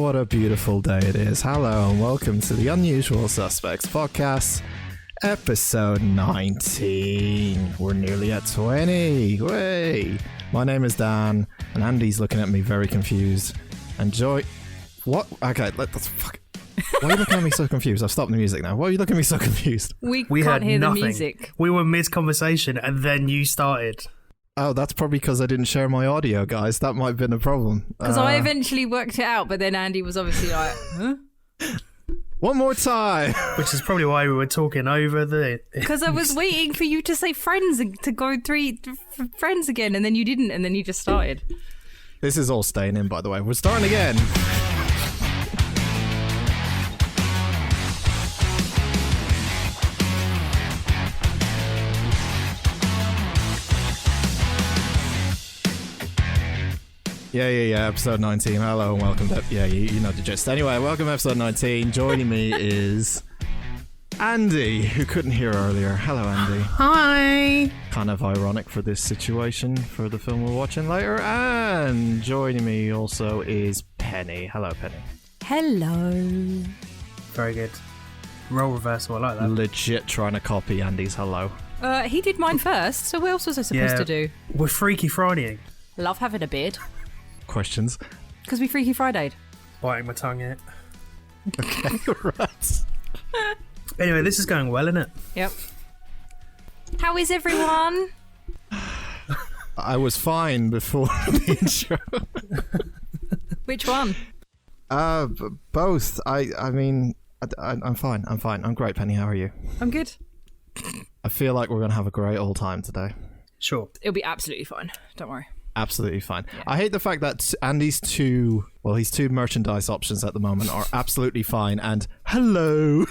what a beautiful day it is. Hello and welcome to the Unusual Suspects podcast, episode 19. We're nearly at 20. Way. My name is Dan, and Andy's looking at me very confused. And Joy... What? Okay, let's... Fuck. Why are you looking at me so confused? I've stopped the music now. Why are you looking at me so confused? We can't hear nothing. The music. We were mid-conversation and then you started. Oh, that's probably because I didn't share my audio, guys. That might have been a problem. Because I eventually worked it out, but then Andy was obviously like, huh? One more time. Which is probably why we were talking over the... Because I was waiting for you to say friends and to go friends again, and then you didn't, and then you just started. This is all staying in, by the way. We're starting again. Yeah, episode 19. Hello and welcome to... Yeah, you know the gist. Anyway, welcome to episode 19. Joining me is Andy, who couldn't hear earlier. Hello, Andy. Hi. Kind of ironic for this situation, for the film we're watching later. And joining me also is Penny. Hello, Penny. Hello. Very good. Role reversal, I like that. Legit trying to copy Andy's hello. He did mine first, so what else was I supposed to do? We're Freaky Fridaying. Love having a beard. Questions? Because we Freaky Friday'd. Biting my tongue out. Okay, right. Anyway, this is going well, isn't it? Yep. How is everyone? I was fine before the intro. Which one? Both. I mean, I'm fine. I'm great, Penny. How are you? I'm good. I feel like we're going to have a great old time today. Sure. It'll be absolutely fine. Don't worry. Absolutely fine. Yeah. I hate the fact that Andy's two merchandise options at the moment are absolutely fine and hello.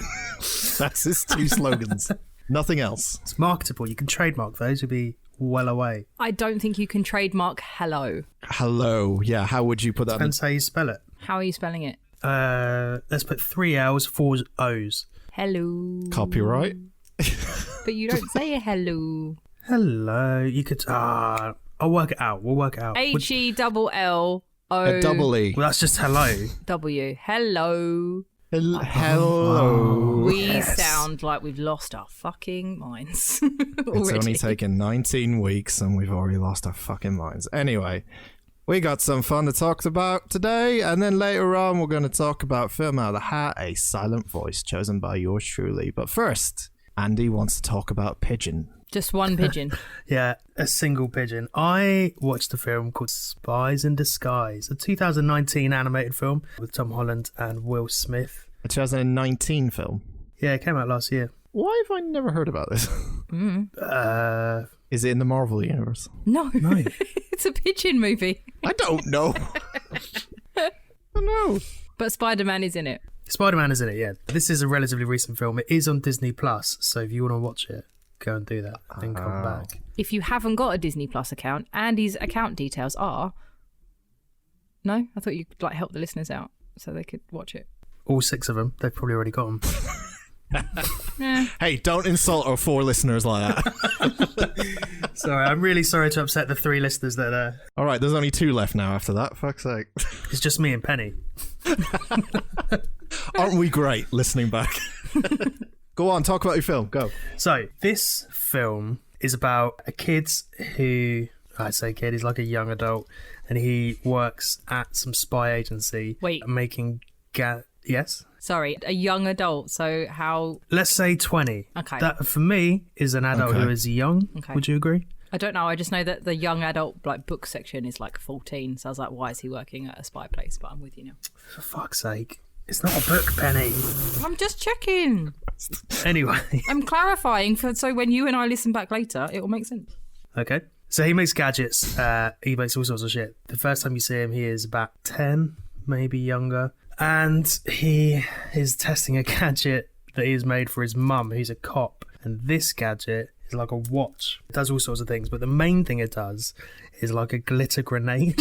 That's his two slogans. Nothing else. It's marketable. You can trademark those. You'll be well away. I don't think you can trademark hello. Hello. Yeah, how would you put that? Depends how you spell it. How are you spelling it? Let's put 3 L's, 4 O's. Hello. Copyright? But you don't say hello. Hello. You could... I'll work it out. We'll work it out. HELLO. A double E. Well, that's just hello. W. Hello. Hello. We sound like we've lost our fucking minds. It's only taken 19 weeks and we've already lost our fucking minds. Anyway, we got some fun to talk about today, and then later on we're going to talk about Film Out of the Hat, a silent voice chosen by yours truly. But first, Andy wants to talk about Pigeon. Just one pigeon. Yeah, a single pigeon. I watched a film called Spies In Disguise, a 2019 animated film with Tom Holland and Will Smith. A 2019 film? Yeah, it came out last year. Why have I never heard about this? Is it in the Marvel universe? No. It's a pigeon movie. I don't know. I don't know. But Spider-Man is in it. Spider-Man is in it, yeah. This is a relatively recent film. It is on Disney Plus, so if you want to watch it, go and do that, then come back. If you haven't got a Disney Plus account, Andy's account details are... No? I thought you'd help the listeners out so they could watch it. All 6 of them. They've probably already got them. Yeah. Hey, don't insult our 4 listeners like that. Sorry, I'm really sorry to upset the 3 listeners that are there. All right, there's only 2 left now after that. Fuck's sake. It's just me and Penny. Aren't we great listening back? Go on, talk about your film. Go. So, this film is about a kid who... I say kid, he's like a young adult, and he works at some spy agency. Wait. Making... Yes? Sorry, a young adult, so how... Let's say 20. Okay. That, for me, is an adult who is young. Okay. Would you agree? I don't know, I just know that the young adult book section is 14, so I was like, why is he working at a spy place? But I'm with you now. For fuck's sake. It's not a book, Penny. I'm just checking. Anyway. I'm clarifying so when you and I listen back later, it will make sense. Okay. So he makes gadgets. He makes all sorts of shit. The first time you see him, he is about 10, maybe younger. And he is testing a gadget that he's made for his mum, who's a cop. And this gadget is like a watch. It does all sorts of things. But the main thing it does is like a glitter grenade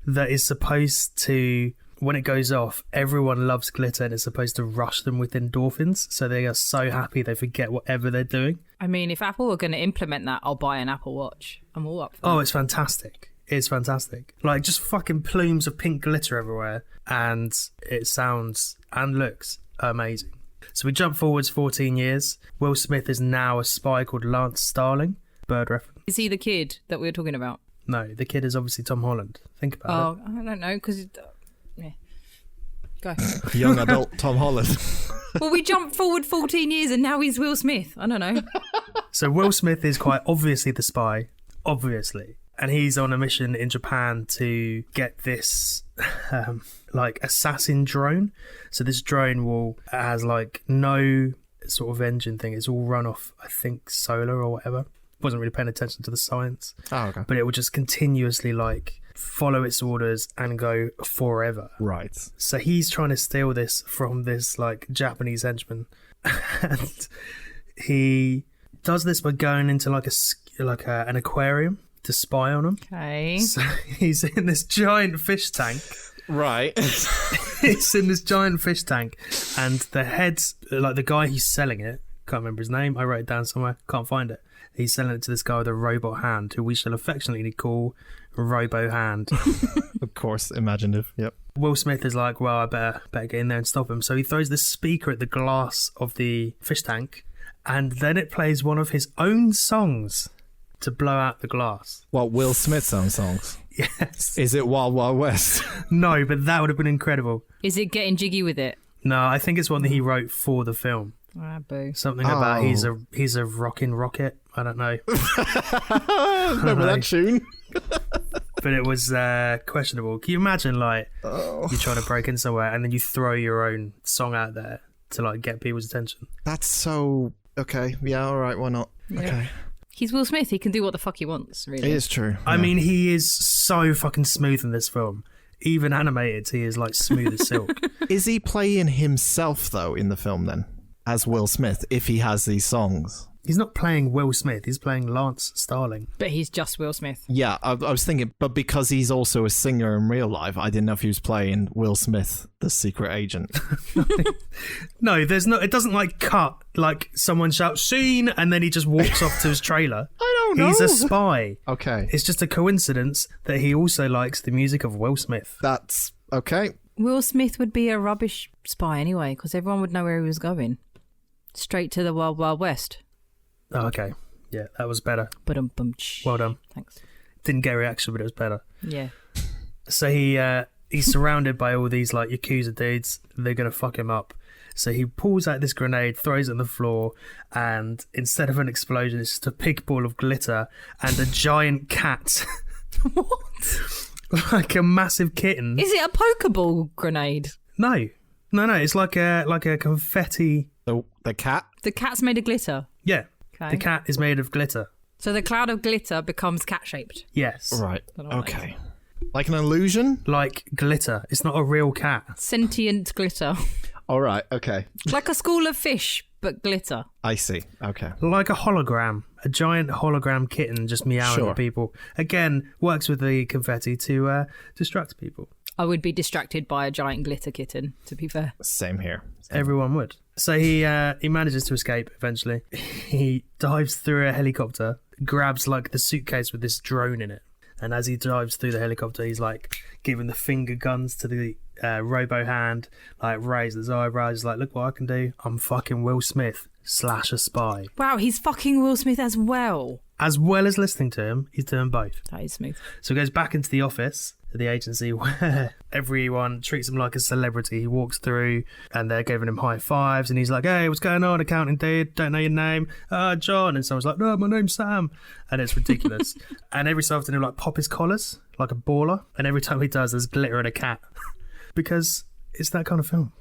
that is supposed to... When it goes off, everyone loves glitter and it's supposed to rush them with endorphins. So they are so happy they forget whatever they're doing. I mean, if Apple are going to implement that, I'll buy an Apple Watch. I'm all up for Oh, it. it's fantastic. is fantastic. Like, just fucking plumes of pink glitter everywhere, and it sounds and looks amazing. So we jump forwards 14 years. Will Smith is now a spy called Lance Starling. Bird reference. Is he the kid that we were talking about? No, the kid is obviously Tom Holland. Think about it. Oh, I don't know, because... yeah. Go. Young adult Tom Holland. Well, we jumped forward 14 years and now he's Will Smith. I don't know. So Will Smith is quite obviously the spy. Obviously. And he's on a mission in Japan to get this like assassin drone. So this drone has like no sort of engine thing. It's all run off, I think, solar or whatever. Wasn't really paying attention to the science. Oh, okay. But it would just continuously like follow its orders and go forever. Right. So he's trying to steal this from this like Japanese henchman. And he does this by going into an aquarium to spy on him. Okay. So he's in this giant fish tank. Right. He's in this giant fish tank, and the head's like the guy who's selling it. Can't remember his name. I wrote it down somewhere. Can't find it. He's selling it to this guy with a robot hand, who we shall affectionately call Robo Hand. Of course, imaginative. Yep. Will Smith is like, well, I better get in there and stop him. So he throws this speaker at the glass of the fish tank, and then it plays one of his own songs to blow out the glass. What, Will Smith's own songs? Yes. Is it Wild Wild West? No, but that would have been incredible. Is it getting jiggy with it? No, I think it's one that he wrote for the film. Ah, boo. Something about he's a rockin' rocket. I don't know. Remember that tune? But it was questionable. Can you imagine, like, you're trying to break in somewhere and then you throw your own song out there to, like, get people's attention? That's so... Okay, yeah, all right, why not? Yeah. Okay. He's Will Smith. He can do what the fuck he wants, really. It is true. I mean, he is so fucking smooth in this film. Even animated, he is, like, smooth as silk. Is he playing himself, though, in the film, then? As Will Smith, if he has these songs? He's not playing Will Smith. He's playing Lance Starling. But he's just Will Smith. Yeah, I was thinking, but because he's also a singer in real life, I didn't know if he was playing Will Smith, the secret agent. No, there's no. It doesn't like cut like someone shouts "scene" and then he just walks off to his trailer. I don't know. He's a spy. Okay, It's just a coincidence that he also likes the music of Will Smith. that's okay. Will Smith would be a rubbish spy anyway, because everyone would know where he was going. Straight to the Wild Wild West. Oh, okay. Yeah, that was better. Well done. Thanks. Didn't get a reaction, but it was better. Yeah. So he's surrounded by all these like Yakuza dudes. They're gonna fuck him up. So he pulls out this grenade, throws it on the floor, and instead of an explosion, it's just a big ball of glitter and a giant cat. What? Like a massive kitten. Is it a Pokeball grenade? No. It's like a confetti. The cat? The cat's made of glitter. Yeah. Okay. The cat is made of glitter. So the cloud of glitter becomes cat-shaped. Yes. Right. I don't know what Okay. Like an illusion? Like glitter. It's not a real cat. Sentient glitter. All right. Okay. Like a school of fish, but glitter. I see. Okay. Like a hologram. A giant hologram kitten just meowing Sure. at people. Again, works with the confetti to distract people. I would be distracted by a giant glitter kitten, to be fair. Same here. Everyone would. So he manages to escape eventually. He dives through a helicopter, grabs like the suitcase with this drone in it. And as he dives through the helicopter, he's like giving the finger guns to the robo hand, like raises his eyebrows, like, look what I can do. I'm fucking Will Smith / a spy. Wow, he's fucking Will Smith as well. As well as listening to him, he's doing both. That is smooth. So he goes back into the office at the agency where everyone treats him like a celebrity. He walks through and they're giving him high fives and he's like, hey, what's going on, accounting dude? Don't know your name. John. And someone's like, no, my name's Sam. And it's ridiculous. And every so often he'll like pop his collars like a baller. And every time he does, there's glitter and a cat. Because it's that kind of film.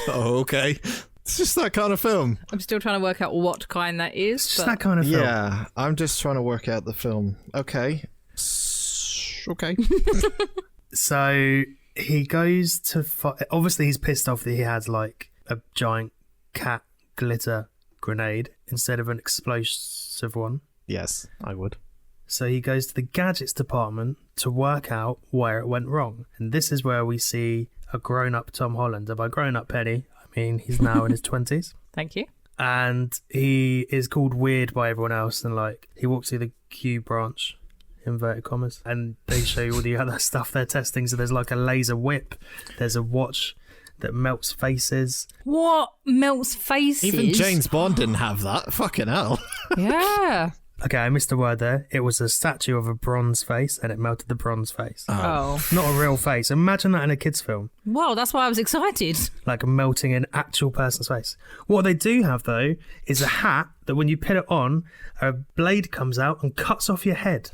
Oh, okay. It's just that kind of film. I'm still trying to work out what kind that is. It's just that kind of film. Yeah, I'm just trying to work out the film. Okay. Okay. So he goes to obviously he's pissed off that he had like a giant cat glitter grenade instead of an explosive one. Yes, I would. So he goes to the gadgets department to work out where it went wrong. And this is where we see a grown-up Tom Holland. And by grown-up, Penny, I mean he's now in his 20s. Thank you. And he is called weird by everyone else. And like he walks through the Q branch. inverted commas, and they show you all the other stuff they're testing. So there's like a laser whip, there's a watch that melts faces. What melts faces? Even James Bond didn't have that. Fucking hell. Yeah. Okay, I missed a word there. It was a statue of a bronze face, and it melted the bronze face. Oh. Not a real face. Imagine that in a kid's film. Wow, that's why I was excited. Like melting an actual person's face. What they do have, though, is a hat that when you put it on, a blade comes out and cuts off your head.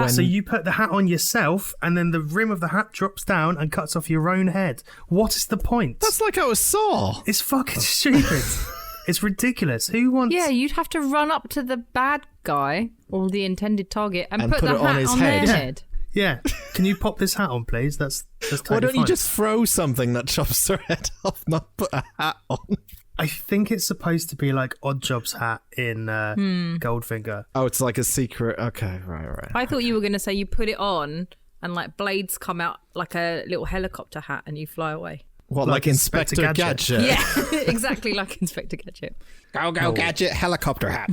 So you put the hat on yourself, and then the rim of the hat drops down and cuts off your own head. What is the point? That's like how it Saw. It's fucking stupid. It's ridiculous. Who wants... Yeah, you'd have to run up to the bad guy or the intended target and put put the it on hat his on head. their Yeah. head. Yeah. Can you pop this hat on, please? That's totally Why don't you fine. just throw something that chops their head off, not put a hat on? I think it's supposed to be like Oddjob's hat in Goldfinger. Oh, it's like a secret. Okay, right. I thought you were going to say you put it on and like blades come out like a little helicopter hat and you fly away. What, Like like Inspector Gadget? Yeah, exactly like Inspector Gadget. Go, Gadget, helicopter hat.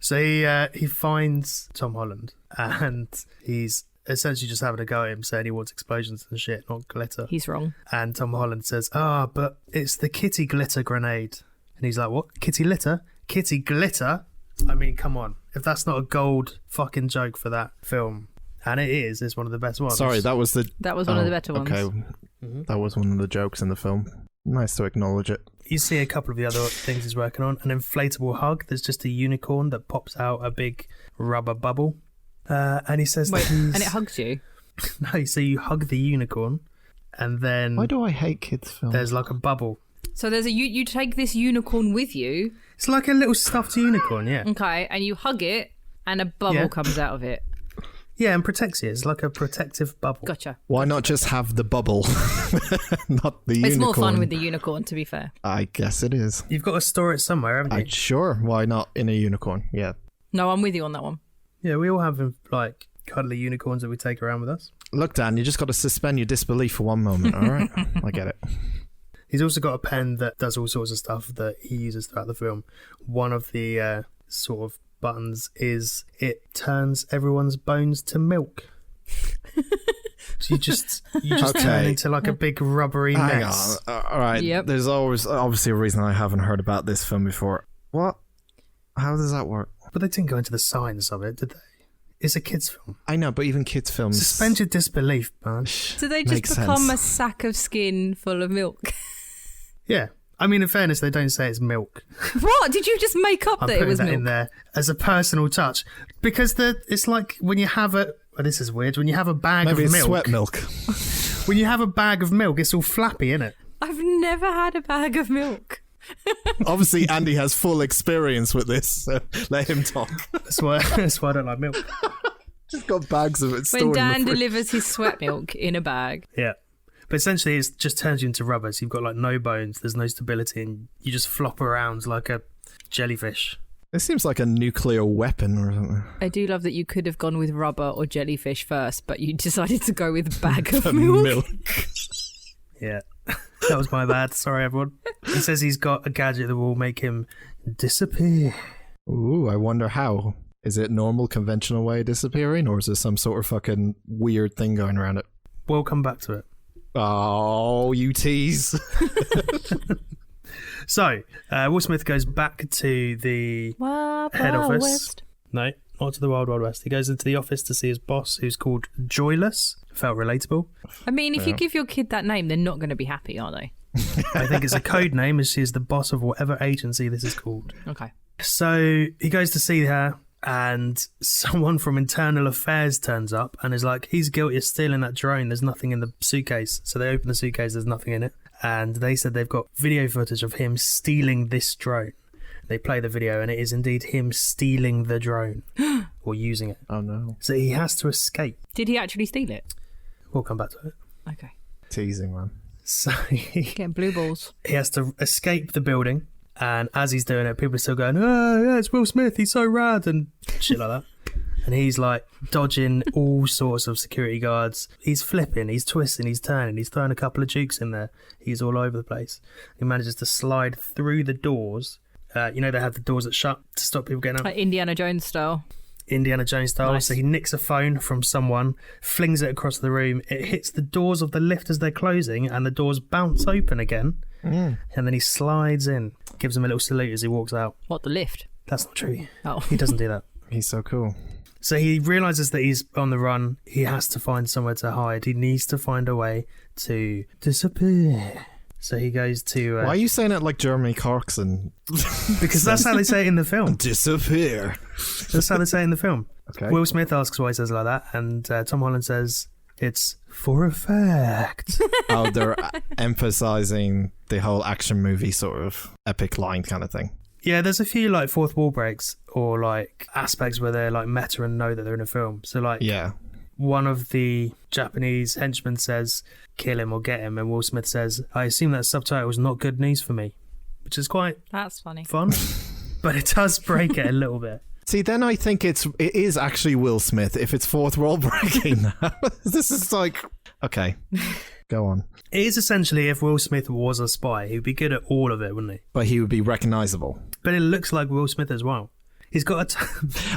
So he finds Tom Holland, and he's essentially just having a go at him, saying he wants explosions and shit, not glitter. He's wrong. And Tom Holland says, but it's the kitty glitter grenade. And he's like, what? Kitty litter? Kitty glitter? I mean, come on. If that's not a gold fucking joke for that film, and it is, it's one of the best ones. Sorry, that was one of the better ones. Okay, that was one of the jokes in the film. Nice to acknowledge it. You see a couple of the other things he's working on. An inflatable hug. There's just a unicorn that pops out a big rubber bubble. And he says Wait, that he's... and it hugs you? No, so you hug the unicorn, and then Why do I hate kids' films? there's like a bubble. So there's you take this unicorn with you, It's like a little stuffed unicorn, yeah. okay, and you hug it and a bubble Yeah. comes out of it. Yeah, and protects you. It's like a protective bubble. Gotcha. Why not just have the bubble, not the unicorn? It's more fun with the unicorn, to be fair. I guess it is. You've got to store it somewhere, haven't you? Sure, why not in a unicorn? Yeah. No, I'm with you on that one. Yeah, we all have like cuddly unicorns that we take around with us. Look, Dan, you just got to suspend your disbelief for one moment, all right? I get it. He's also got a pen that does all sorts of stuff that he uses throughout the film. One of the sort of buttons is it turns everyone's bones to milk. So you just turn into like a big rubbery Hang mess. on. All right. Yep. There's always obviously a reason I haven't heard about this film before. What? How does that work? But they didn't go into the science of it, did they? It's a kids' film. I know, but even kids' films. Suspend your disbelief, man. Do they just Makes become sense. a sack of skin full of milk? Yeah. I mean, in fairness, they don't say it's milk. What? Did you just make up I'm that it putting was that milk? in there as a personal touch. Because it's like when you have a... Well, this is weird. When you have a bag Maybe of it's milk... sweat milk. When you have a bag of milk, it's all flappy, isn't it? I've never had a bag of milk. Obviously, Andy has full experience with this, so let him talk. That's why I don't like milk. Just got bags of it When stored in Dan the fridge. delivers his sweat milk in a bag. Yeah. But essentially, it just turns you into rubber. So you've got like no bones, there's no stability, and you just flop around like a jellyfish. It seems like a nuclear weapon or something. I do love that you could have gone with rubber or jellyfish first, but you decided to go with bag of The milk. Yeah. That was my bad. Sorry, everyone. He says he's got a gadget that will make him disappear. Ooh, I wonder how. Is it normal, conventional way of disappearing, or is there some sort of fucking weird thing going around it? We'll come back to it. Oh, you tease. So, Will Smith goes back to the Wild head Wild office. West. No, not to the Wild Wild West. He goes into the office to see his boss, who's called Joyless. Felt relatable. I mean, if you give your kid that name, they're not going to be happy, are they? I think it's a code name, as she is the boss of whatever agency this is called. Okay. So he goes to see her, and someone from Internal Affairs turns up and is like, he's guilty of stealing that drone. There's nothing in the suitcase. So they open the suitcase, there's nothing in it. And they said they've got video footage of him stealing this drone. They play the video, and it is indeed him stealing the drone or using it. Oh no. So he has to escape. Did he actually steal it? We'll come back to it. Okay. Teasing, man. So he Getting blue balls. has to escape the building, and as he's doing it, people are still going, oh yeah, it's Will Smith, he's so rad, and shit like that. And he's like dodging all sorts of security guards. He's flipping, he's twisting, he's turning, he's throwing a couple of jukes in there. He's all over the place. He manages to slide through the doors. You know, they have the doors that shut to stop people getting out. Like Indiana Jones style. Indiana Jones style. Nice. So he nicks a phone from someone, flings it across the room. It hits the doors of the lift as they're closing, and the doors bounce open again. And then he slides in, gives him a little salute as he walks out. What, the lift? That's not true. Oh. He doesn't do that. He's so cool. So he realizes that he's on the run. He has to find somewhere to hide. He needs to find a way to disappear. So he goes to... Why are you saying it like Jeremy Clarkson? Because that's how they say it in the film. Disappear. That's how they say it in the film. Okay. Will Smith asks why he says it like that, and Tom Holland says, it's for effect. Oh, they're emphasizing the whole action movie sort of epic line kind of thing. Yeah, there's a few like fourth wall breaks or like aspects where they're like meta and know that they're in a film. So like one of the Japanese henchmen says, kill him or get him, and Will Smith says, I assume that subtitle was not good news for me, which is quite That's funny. fun, but it does break it a little bit. See, then I think it is actually Will Smith if it's fourth wall breaking now. This is like, okay, go on. It is essentially if Will Smith was a spy, he'd be good at all of it, wouldn't he? But he would be recognizable. But it looks like Will Smith as well. He's got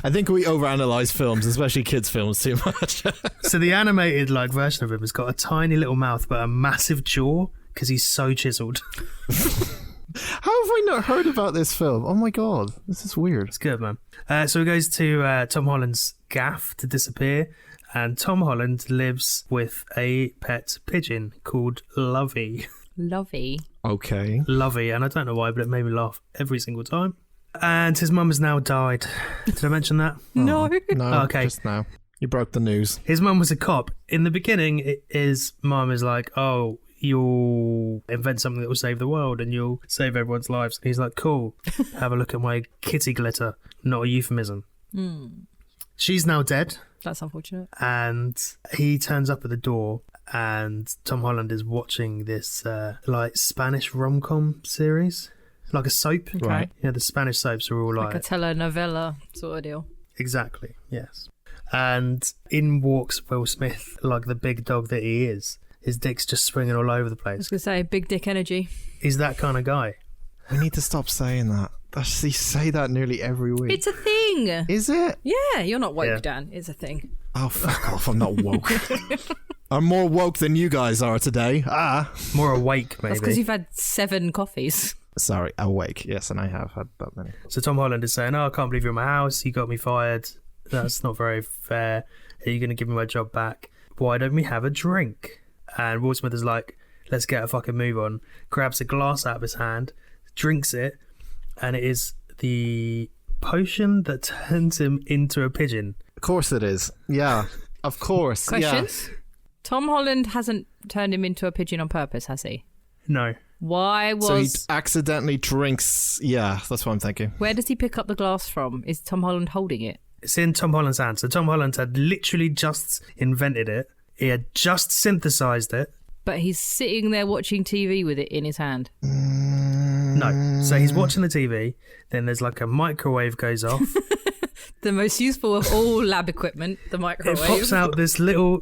I think we overanalyze films, especially kids' films, too much. So the animated like version of him has got a tiny little mouth but a massive jaw because he's so chiseled. How have we not heard about this film? Oh my god, this is weird. It's good, man. So he goes to Tom Holland's gaff to disappear, and Tom Holland lives with a pet pigeon called Lovey. Lovey. Okay. Lovey, and I don't know why, but it made me laugh every single time. And his mum has now died. Did I mention that? No. No, Okay. just now. You broke the news. His mum was a cop. In the beginning, his mum is like, oh, you'll invent something that will save the world and you'll save everyone's lives. And he's like, cool, have a look at my kitty glitter. Not a euphemism. She's now dead. That's unfortunate. And he turns up at the door, and Tom Holland is watching this like Spanish rom-com series, like a soap. Okay. Right. Yeah, the Spanish soaps are all Like a telenovela sort of deal. Exactly, yes. And in walks Will Smith like the big dog that he is. His dick's just swinging all over the I was place. going to say, big dick energy. He's that kind of guy. We need to stop saying that. You say that nearly every week. It's a thing. Is it? Yeah, you're not woke, Yeah. Dan. It's a thing. Oh, fuck off. I'm not woke. I'm more woke than you guys are today. More awake, That's because maybe. you've had 7 coffees. Sorry, awake. Yes, and I have had that many. So Tom Holland is saying, oh, I can't believe you're in my house. You got me fired. That's not very fair. Are you going to give me my job back? Why don't we have a drink? And Will Smith is like, let's get a fucking move on. Grabs a glass out of his hand, drinks it, and it is the potion that turns him into a pigeon. Of course it is. Yeah, of course. Questions? Tom Holland hasn't turned him into a pigeon on purpose, has he? No. Why Yeah. So he was... accidentally drinks. Yeah, that's what I'm thinking. Where does he pick up the glass from? Is Tom Holland holding it? It's in Tom Holland's hand. So Tom Holland had literally just invented it. He had just synthesized it. But he's sitting there watching TV with it in his hand. No. So he's watching the TV. Then there's like a microwave goes off. The most useful of all lab equipment, the It microwave. pops out this little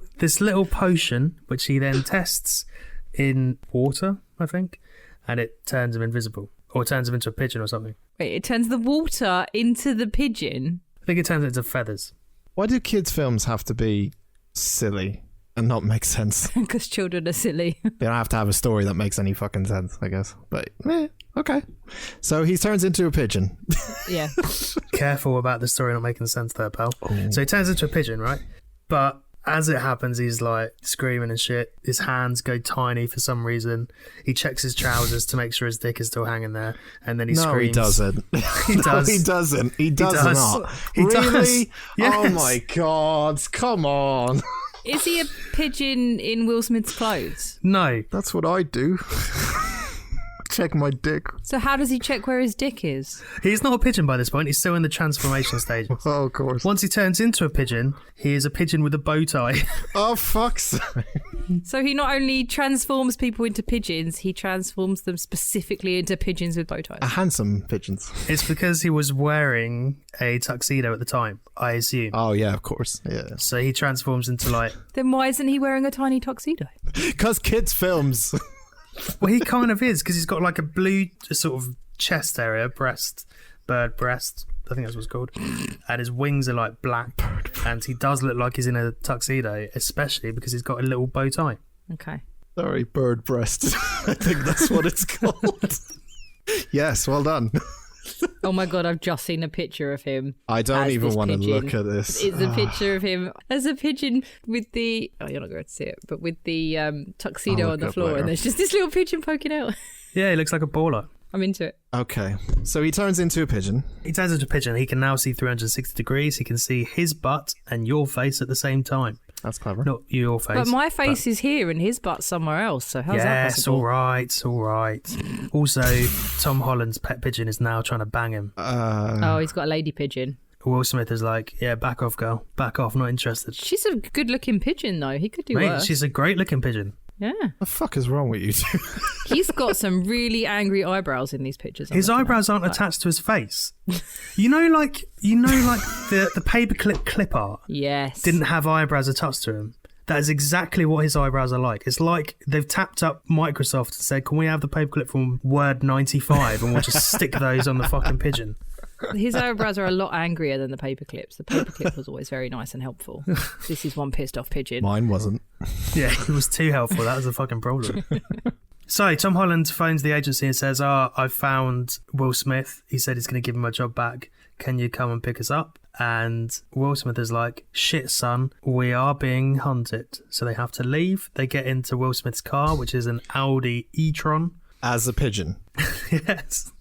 potion, which he then tests in water, I think, and it turns him invisible, or turns him into a pigeon or something. Wait, it turns the water into the pigeon? I think it turns it into feathers. Why do kids' films have to be silly and not make sense? Because children are silly. They don't have to have a story that makes any fucking sense, I guess. But, okay. So he turns into a pigeon. Yeah. Careful about the story not making sense there, pal. So he turns into a pigeon, right? But as it happens, he's like screaming and shit. His hands go tiny for some reason. He checks his trousers to make sure his dick is still hanging there, and then he No, screams. he doesn't. He does. No, he doesn't. He does does. not. He really? does. Yes. Oh my god! Come on. Is he a pigeon in Will Smith's clothes? No. That's what I do. Check my dick. So how does he check where his dick is? He's not a pigeon by this point. He's still in the transformation stage. Oh, of course. Once he turns into a pigeon, he is a pigeon with a bow tie. Oh, fuck's sake. So he not only transforms people into pigeons, he transforms them specifically into pigeons with bow ties. Handsome pigeons. It's because he was wearing a tuxedo at the time, I assume. Oh, yeah, of course. Yeah. So he transforms into like... Then why isn't he wearing a tiny tuxedo? Because kids' films. Well, he kind of is, because he's got like a blue sort of chest area, bird breast, I think that's what it's called. And his wings are like black. And he does look like he's in a tuxedo, especially because he's got a little bow tie. Okay. Sorry, bird breast. I think that's what it's called. Yes, well done. Oh my God, I've just seen a picture of him. I don't even want to pigeon. look at this. It's a picture of him as a pigeon with the... Oh, you're not going to see it, but with the tuxedo on the floor, and there's just this little pigeon poking out. Yeah, he looks like a baller. I'm into it. Okay, so he turns into a pigeon. He turns into a pigeon. He can now see 360 degrees. He can see his butt and your face at the same time. That's clever. Not your face. But my face is here and his butt's somewhere else, so how's that yes, possible? It's all right. Also, Tom Holland's pet pigeon is now trying to bang him. Oh, he's got a lady pigeon. Will Smith is like, yeah, back off, girl. Back off, not interested. She's a good-looking pigeon, though. He could do Mate, worse. she's a great-looking pigeon. Yeah. What the fuck is wrong with you two? He's got some really angry eyebrows in these pictures. His eyebrows aren't attached to his face. You know, like the paperclip clip art. Yes. Didn't have eyebrows attached to him. That is exactly what his eyebrows are like. It's like they've tapped up Microsoft and said, "Can we have the paperclip from Word 95 and we'll just stick those on the fucking pigeon." His eyebrows are a lot angrier than the paperclips. The paperclip was always very nice and helpful. This is one pissed off pigeon. Mine wasn't. Yeah, it was too helpful. That was the fucking problem. So Tom Holland phones the agency and says, I've found Will Smith. He said he's going to give him my job back. Can you come and pick us up? And Will Smith is like, shit, son, we are being hunted. So they have to leave. They get into Will Smith's car, which is an Audi e-tron. As a pigeon. Yes.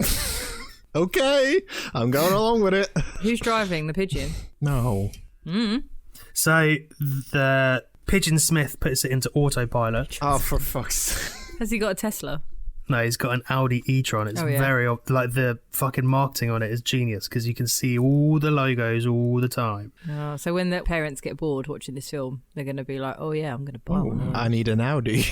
Okay, I'm going along with it. Who's driving the pigeon? No. So the Pigeon Smith puts it into autopilot. Oh, for fuck's sake. Has he got a Tesla? No, he's got an Audi e-tron. It's very, like, the fucking marketing on it is genius because you can see all the logos all the time. Oh, so when the parents get bored watching this film, they're going to be like, oh yeah, I'm going to buy one. I need an Audi.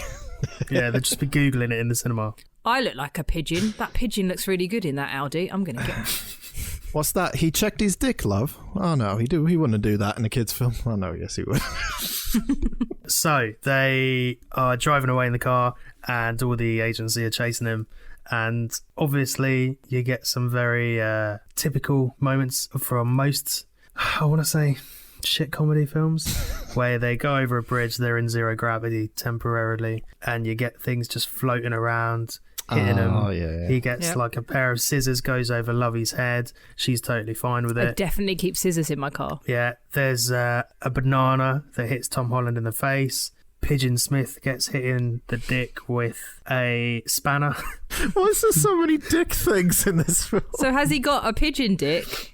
Yeah, they'll just be Googling it in the cinema. I look like a pigeon. That pigeon looks really good in that Audi. I'm going to get it. What's that? He checked his dick, love? Oh no, he wouldn't do that in a kid's film. Oh no, yes he would. So they are driving away in the car and all the agency are chasing him. And obviously you get some very typical moments from most, I want to say, shit comedy films where they go over a bridge, they're in zero gravity temporarily, and you get things just floating around, hitting him. Yeah. He gets like a pair of scissors, goes over Lovey's head. She's totally fine with it. I definitely keep scissors in my car. Yeah, there's a banana that hits Tom Holland in the face. Pigeon Smith gets hit in the dick with a spanner. Why is there so many dick things in this film? So has he got a pigeon dick?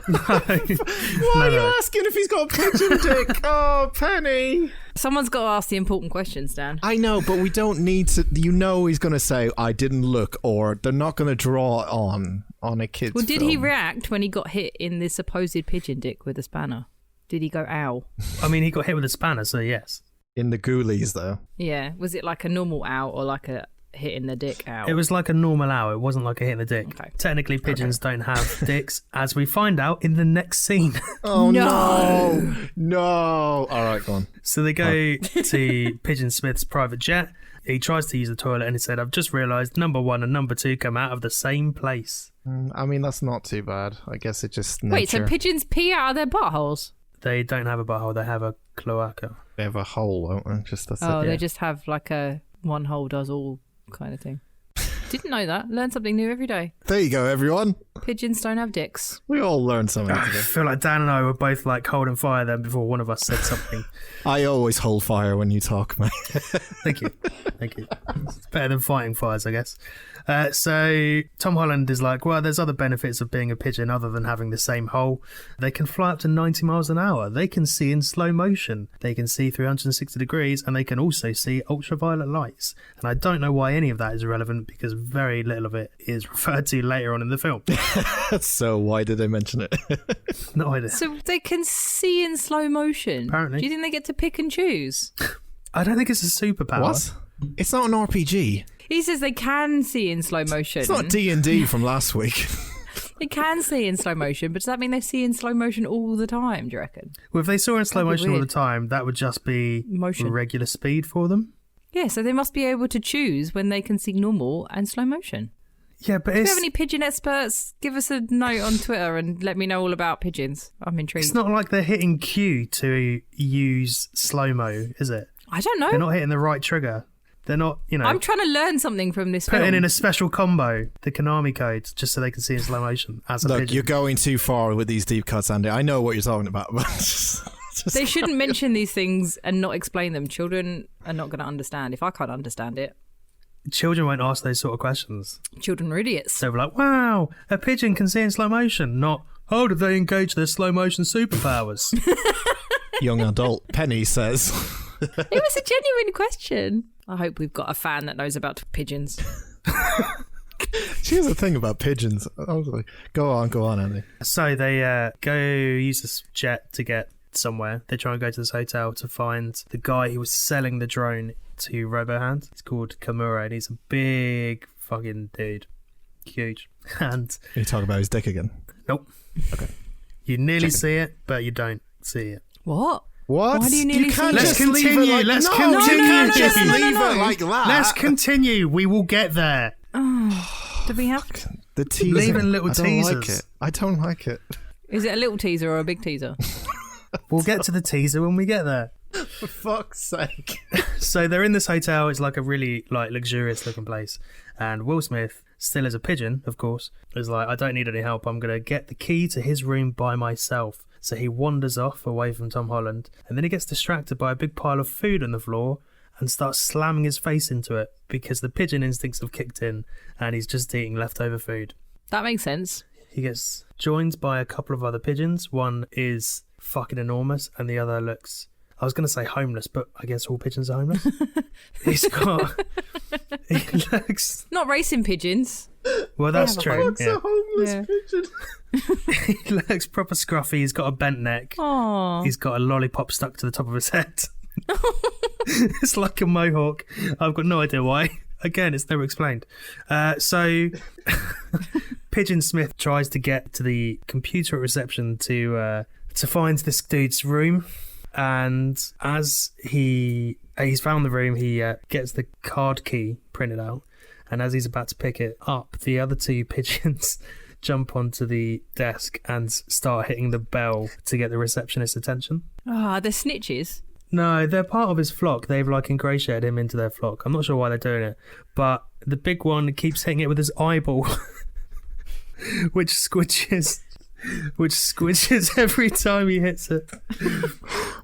No. Why are you asking if he's got a pigeon dick? Oh, Penny. Someone's got to ask the important questions, Dan. I know, but we don't need to. You know he's going to say, I didn't look, or they're not going to draw it on a kid's Well, did film. he react when he got hit in the supposed pigeon dick with a spanner? Did he go, ow? I mean, he got hit with a spanner, so yes. In the ghoulies, though. Yeah. Was it like a normal ow or like a hit in the dick ow? It was like a normal owl. It wasn't like a hit in the dick. Okay. Technically, pigeons don't have dicks, as we find out in the next scene. Oh, No. no. All right, go on. So they go to Pigeon Smith's private jet. He tries to use the toilet and he said, I've just realised number 1 and number 2 come out of the same place. I mean, that's not too bad. I guess it just nature. Wait, so pigeons pee out of their buttholes? They don't have a butthole, they have a cloaca. They have a hole, don't they? That's Oh, it. they just have like a one hole does all kind of thing. Didn't know that. Learn something new every day. There you go, everyone. Pigeons don't have dicks. We all learned something I today. feel like Dan and I were both like holding fire then before one of us said something. I always hold fire when you talk, mate. Thank you. It's better than fighting fires, I guess. So Tom Holland is like, well, there's other benefits of being a pigeon other than having the same hole. They can fly up to 90 miles an hour. They can see in slow motion. They can see 360 degrees, and they can also see ultraviolet lights. And I don't know why any of that is relevant because very little of it is referred to later on in the film. So why did they mention it? No idea. So they can see in slow motion. Apparently. Do you think they get to pick and choose? I don't think it's a superpower. What? It's not an RPG. He says they can see in slow motion. It's not D&D from last week. They can see in slow motion, but does that mean they see in slow motion all the time, do you reckon? Well, if they saw in slow That'd be motion all the weird. time, that would just be Motion. regular speed for them. Yeah, so they must be able to choose when they can see normal and slow motion. Yeah, but If you have any pigeon experts, give us a note on Twitter and let me know all about pigeons. I'm intrigued. it's not like they're hitting Q to use slow-mo, is it? I don't know. They're not hitting the right trigger. They're not, I'm trying to learn something from this putting film. in a special combo, the Konami code, just so they can see in slow motion as a Look, pigeon. you're going too far with these deep cuts, Andy. I know what you're talking about, but They shouldn't mention these things and not explain them. Children are not going to understand. If I can't understand it, Children won't ask those sort of questions. children are idiots. So we're like, wow, a pigeon can see in slow motion, not, how did they engage their slow motion superpowers? young adult Penny says. It was a genuine question. I hope we've got a fan that knows about pigeons. She has a thing about pigeons. I was like, go on, Andy. So they go use this jet to get somewhere. They try and go to this hotel to find the guy who was selling the drone to RoboHand. He's called Kimura, and he's a big fucking dude. Huge. And You talk about his dick again. nope. Okay. You nearly see it, but you don't see it. What? What? Why do you nearly can't see it? just Let's continue, leave it like, let's no, continue, You can't just Jesse. leave No. it like that. Let's continue. We will get there. Do we have? The teaser. Leaving little I don't like teasers. it. I don't like it. Is it a little teaser or a big teaser? We'll get to the teaser when we get there. For fuck's sake. So they're in this hotel. It's like a really luxurious looking place. And Will Smith, still as a pigeon, of course, is like, I don't need any help. I'm going to get the key to his room by myself. So he wanders off away from Tom Holland. And then he gets distracted by a big pile of food on the floor and starts slamming his face into it because the pigeon instincts have kicked in and he's just eating leftover food. That makes sense. He gets joined by a couple of other pigeons. One is fucking enormous and the other looks, I was going to say homeless, but I guess all pigeons are homeless. He looks, Not racing pigeons. well, that's have a true. home. Yeah. homeless Yeah. pigeon. He looks proper scruffy. He's got a bent neck. Aww. He's got a lollipop stuck to the top of his head. It's like a mohawk. I've got no idea why. Again, it's never explained. So Pigeon Smith tries to get to the computer at reception to find this dude's room. And as he's found the room, he gets the card key printed out. And as he's about to pick it up, the other two pigeons jump onto the desk and start hitting the bell to get the receptionist's attention. They're snitches. No, they're part of his flock. They've ingratiated him into their flock. I'm not sure why they're doing it, but the big one keeps hitting it with his eyeball, which squidges every time he hits it.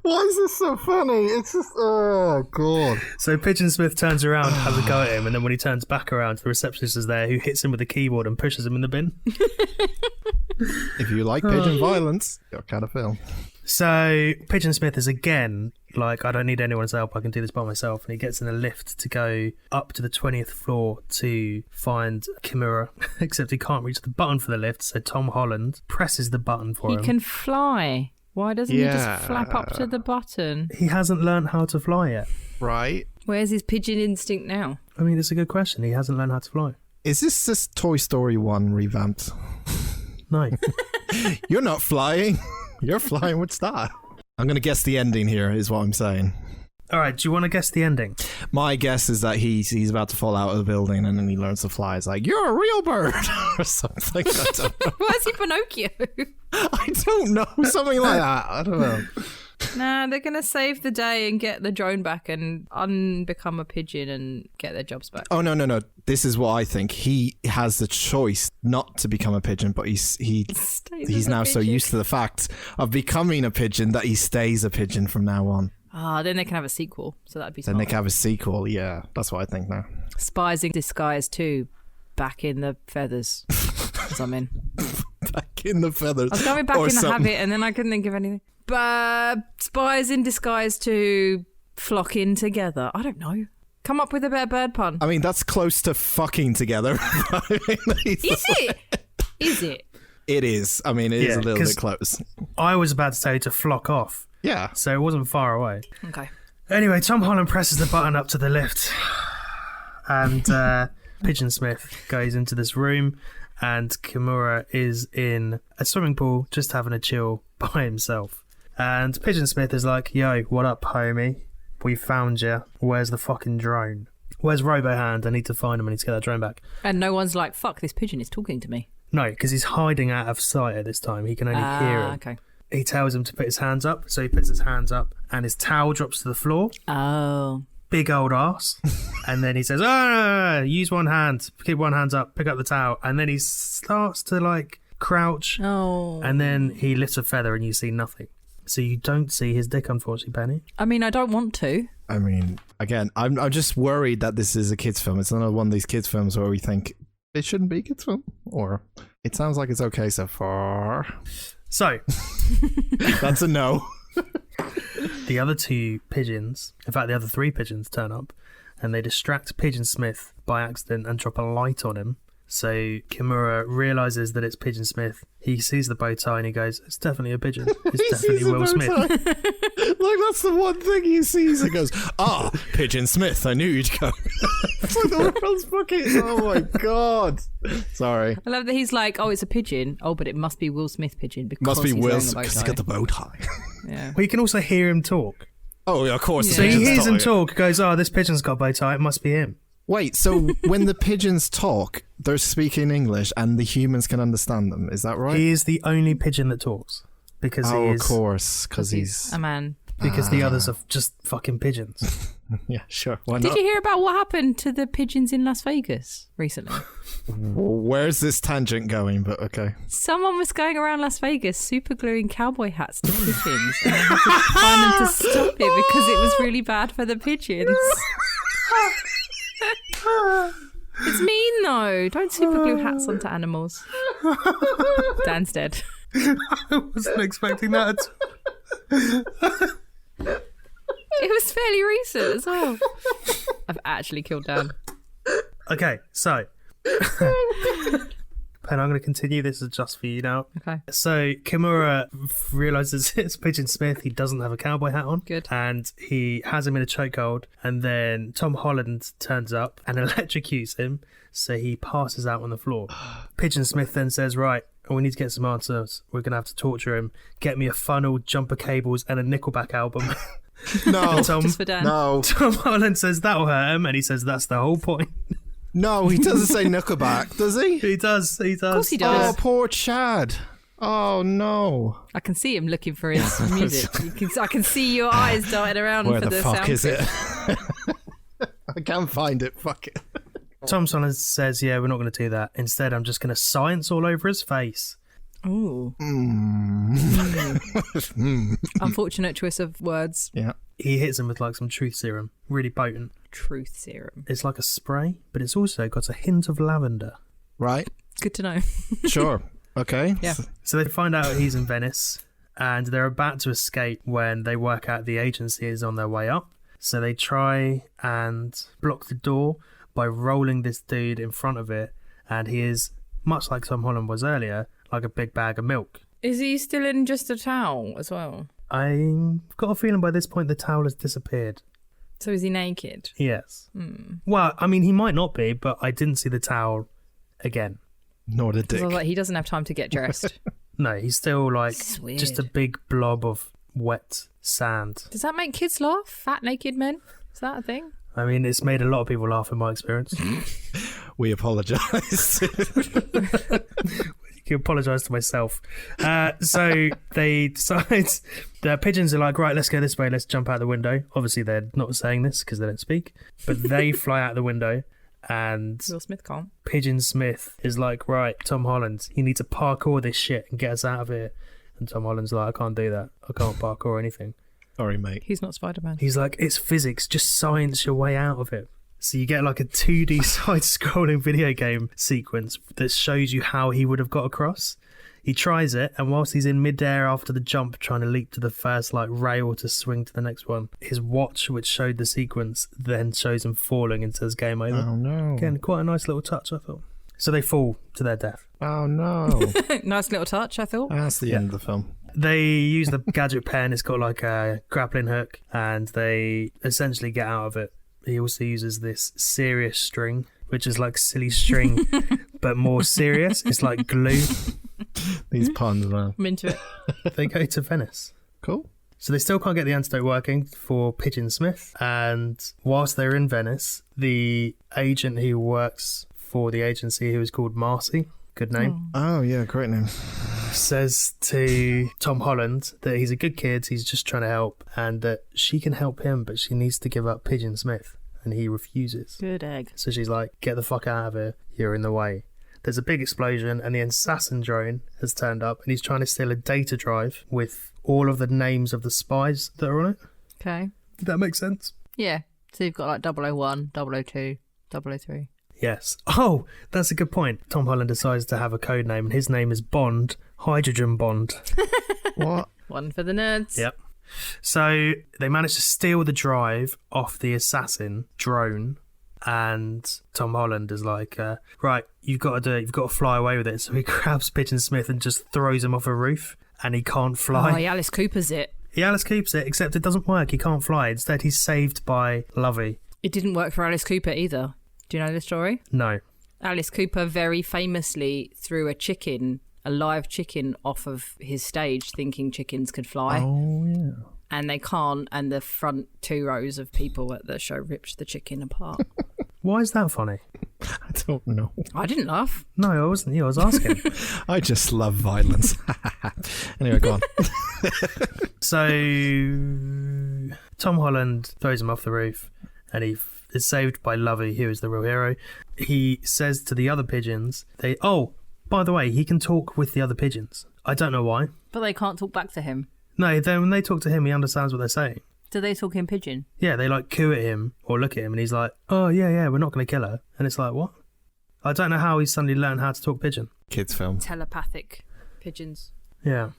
Why is this so funny? It's just, oh, God. So Pigeon Smith turns around, has a go at him, and then when he turns back around, the receptionist is there, who hits him with a keyboard and pushes him in the bin. If you like pigeon violence, your kind of film. So Pigeon Smith is again like, I don't need anyone's help, I can do this by myself. And he gets in a lift to go up to the 20th floor to find Kimura, except he can't reach the button for the lift, so Tom Holland presses the button for He him. can fly. Why doesn't he Yeah. just flap up to the button? He hasn't learned how to fly yet. Right. Where's his pigeon instinct now? I mean, it's a good question. He hasn't learned how to fly. Is this Toy Story 1 revamped? No. You're not flying. You're flying with style. I'm going to guess the ending here, is what I'm saying. All right, do you want to guess the ending? My guess is that he's about to fall out of the building and then he learns to fly. It's like, you're a real bird or something. I don't know. Why is he Pinocchio? I don't know. Something like that. I don't know. Nah, they're going to save the day and get the drone back and unbecome a pigeon and get their jobs back. Oh, no. This is what I think. He has the choice not to become a pigeon, but he's Stays now as a so pigeon. used to the fact of becoming a pigeon that he stays a pigeon from now on. Then they can have a sequel, so that'd be Then smart. they can have a sequel. Yeah, that's what I think now. Spies in Disguise 2, back in the feathers. As I'm in. Back in the feathers. I was going back or in the something. habit and then I couldn't think of anything. But Spies in Disguise 2 flock in together. I don't know. Come up with a better bird pun. I mean, that's close to fucking together. Is it? Is it? It is. I mean, it is Yeah, a little 'cause- bit close. I was about to say to flock off, Yeah. so it wasn't far away. Okay. Anyway, Tom Holland presses the button up to the lift, and Pigeon Smith goes into this room, and Kimura is in a swimming pool just having a chill by himself. And Pigeon Smith is like, yo, what up, homie? We found you. Where's the fucking drone? Where's Robohand? I need to find him. I need to get that drone back. And no one's like, fuck, this pigeon is talking to me. No, because he's hiding out of sight at this time. He can only hear him. Okay. He tells him to put his hands up, so he puts his hands up, and his towel drops to the floor. Oh. Big old ass. And then he says, use one hand, keep one hand up, pick up the towel. And then he starts to like crouch. Oh. And then he lifts a feather and you see nothing. So you don't see his dick, unfortunately, Penny. I mean, I don't want to. I mean, again, I'm just worried that this is a kids' film. It's not one of these kids' films where we think it shouldn't be a kids' film, or it sounds like it's okay so far. So that's a no. The other two pigeons, in fact, the other three pigeons turn up, and they distract Pigeon Smith by accident and drop a light on him. So Kimura realizes that it's Pigeon Smith. He sees the bow tie and he goes, "It's definitely a pigeon. It's definitely Will Smith." Like, that's the one thing he sees. He goes, Pigeon Smith. I knew you'd go. It's like the world's fucking. Oh my god. Sorry. I love that he's like, oh, it's a pigeon. Oh, but it must be Will Smith pigeon because Must be he's Will wearing a bow because tie. he's got the bow tie. Yeah. Well, you can also hear him talk. Oh, yeah, of course. Yeah. So he pigeon's hears him talking. talk, goes, this pigeon's got a bow tie, it must be him. Wait, so when the pigeons talk, they're speaking English and the humans can understand them. Is that right? He is the only pigeon that talks. Because he is, of course, because he's a man. because the others are just fucking pigeons. yeah, sure. Why Did not? you hear about what happened to the pigeons in Las Vegas recently? Where's this tangent going? But okay. Someone was going around Las Vegas super gluing cowboy hats to pigeons and they had to find them to stop it because it was really bad for the pigeons. It's mean though. Don't super glue hats onto animals. Dan's dead. I wasn't expecting that. It was fairly recent as well. I've actually killed Dan. Okay, so Pen, I'm going to continue. This is just for you now. Okay. So Kimura realizes it's Pigeon Smith. He doesn't have a cowboy hat on. Good. And he has him in a chokehold. And then Tom Holland turns up and electrocutes him. So he passes out on the floor. Pigeon Smith then says, right, we need to get some answers. We're going to have to torture him. Get me a funnel, jumper cables, and a Nickelback album. No, Just for Dan. no, Tom Holland says that'll hurt him. And he says that's the whole point. no. He doesn't say Nickelback, does he? He does. He does. Of course he Oh, does. poor Chad. Oh no. I can see him looking for his music. I can see your eyes darting around Where for the the fuck sound. is it? I can't find it. Fuck it. Tom Holland says, yeah, we're not going to do that. Instead, I'm just going to science all over his face. Ooh. Unfortunate choice of words. Yeah. He hits him with like some truth serum. Really potent. Truth serum. It's like a spray, but it's also got a hint of lavender. Right. Good to know. Sure. Okay. Yeah. So they find out he's in Venice, and they're about to escape when they work out the agency is on their way up. So they try and block the door by rolling this dude in front of it, and he is, much like Tom Holland was earlier, like a big bag of milk. Is he still in just a towel as well? I've got a feeling by this point the towel has disappeared. So is he naked? Yes. Well, I mean, he might not be, but I didn't see the towel again. Nor the Because dick. I was like, he doesn't have time to get dressed. No, he's still like This is weird. just a big blob of wet sand. Does that make kids laugh? Fat naked men? Is that a thing? I mean, it's made a lot of people laugh in my experience. We apologise. You can apologise to myself. So they decide, the pigeons are like, right, let's go this way, let's jump out the window. Obviously, they're not saying this because they don't speak, but they fly out the window, and Will Smith can't. Pigeon Smith is like, right, Tom Holland, you need to parkour this shit and get us out of here. And Tom Holland's like, I can't do that. I can't parkour anything. Sorry, mate. He's not Spider-Man. He's like, it's physics, just science your way out of it. So you get like a 2D side-scrolling video game sequence that shows you how he would have got across. He tries it, and whilst he's in midair after the jump, trying to leap to the first like rail to swing to the next one, his watch, which showed the sequence, then shows him falling and says game over. Oh no. Again, quite a nice little touch, I thought. So they fall to their death. Oh no. Nice little touch, I thought. That's the end of the film. They use the gadget pen. It's got like a grappling hook, and they essentially get out of it. He also uses this serious string, which is like silly string, but more serious. It's like glue. These puns, man. I'm into it. They go to Venice. Cool. So they still can't get the antidote working for Pigeon Smith. And whilst they're in Venice, the agent who works for the agency, who is called Marcy, good name. Oh, yeah, great name. Says to Tom Holland that he's a good kid, he's just trying to help, and that she can help him, but she needs to give up Pigeon Smith, and he refuses. Good egg. So she's like, get the fuck out of here, you're in the way. There's a big explosion, and the assassin drone has turned up, and he's trying to steal a data drive with all of the names of the spies that are on it. Okay. Did that make sense? Yeah. So you've got like 001, 002, 003. Yes. Oh, that's a good point. Tom Holland decides to have a code name, and his name is Bond, Hydrogen Bond. What? One for the nerds. Yep. So they managed to steal the drive off the assassin drone, and Tom Holland is like, right, you've got to do it. You've got to fly away with it. So he grabs Pigeon Smith and just throws him off a roof, and he can't fly. Oh, he Alice Cooper's it. He Alice Coop's it, except it doesn't work. He can't fly. Instead, he's saved by Lovey. It didn't work for Alice Cooper either. Do you know the story? No. Alice Cooper very famously threw a live chicken off of his stage thinking chickens could fly. Oh, yeah. And they can't, and the front 2 rows of people at the show ripped the chicken apart. Why is that funny? I don't know. I didn't laugh. No, I wasn't you. I was asking. I just love violence. Anyway, go on. So Tom Holland throws him off the roof, and he is saved by Lovey, who is the real hero. He says to the other pigeons, by the way, he can talk with the other pigeons. I don't know why. But they can't talk back to him. No, when they talk to him, he understands what they're saying. Do they talk in pigeon? Yeah, they like coo at him or look at him, and he's like, oh, yeah, we're not going to kill her. And it's like, what? I don't know how he suddenly learned how to talk pigeon. Kids film. Telepathic pigeons. Yeah.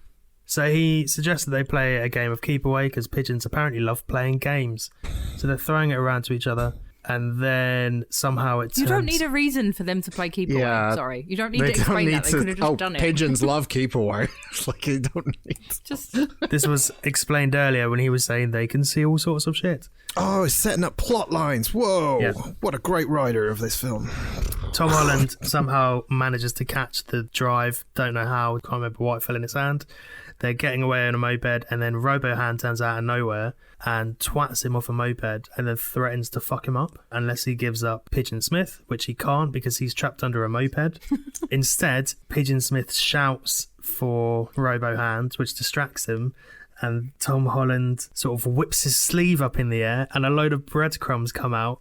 So he suggested they play a game of keep away, because pigeons apparently love playing games. So they're throwing it around to each other, and then somehow it turns... You don't need a reason for them to play keep away. Sorry. You don't need to explain that. They could have just done it. Pigeons love keep away. It's like you don't need... Just... This was explained earlier when he was saying they can see all sorts of shit. Oh, it's setting up plot lines. Whoa. Yeah. What a great writer of this film. Tom Holland somehow manages to catch the drive. Don't know how. Can't remember why it fell in his hand. They're getting away on a moped, and then Robohand turns out of nowhere and twats him off a moped, and then threatens to fuck him up unless he gives up Pigeon Smith, which he can't because he's trapped under a moped. Instead, Pigeon Smith shouts for Robohand, which distracts him, and Tom Holland sort of whips his sleeve up in the air, and a load of breadcrumbs come out,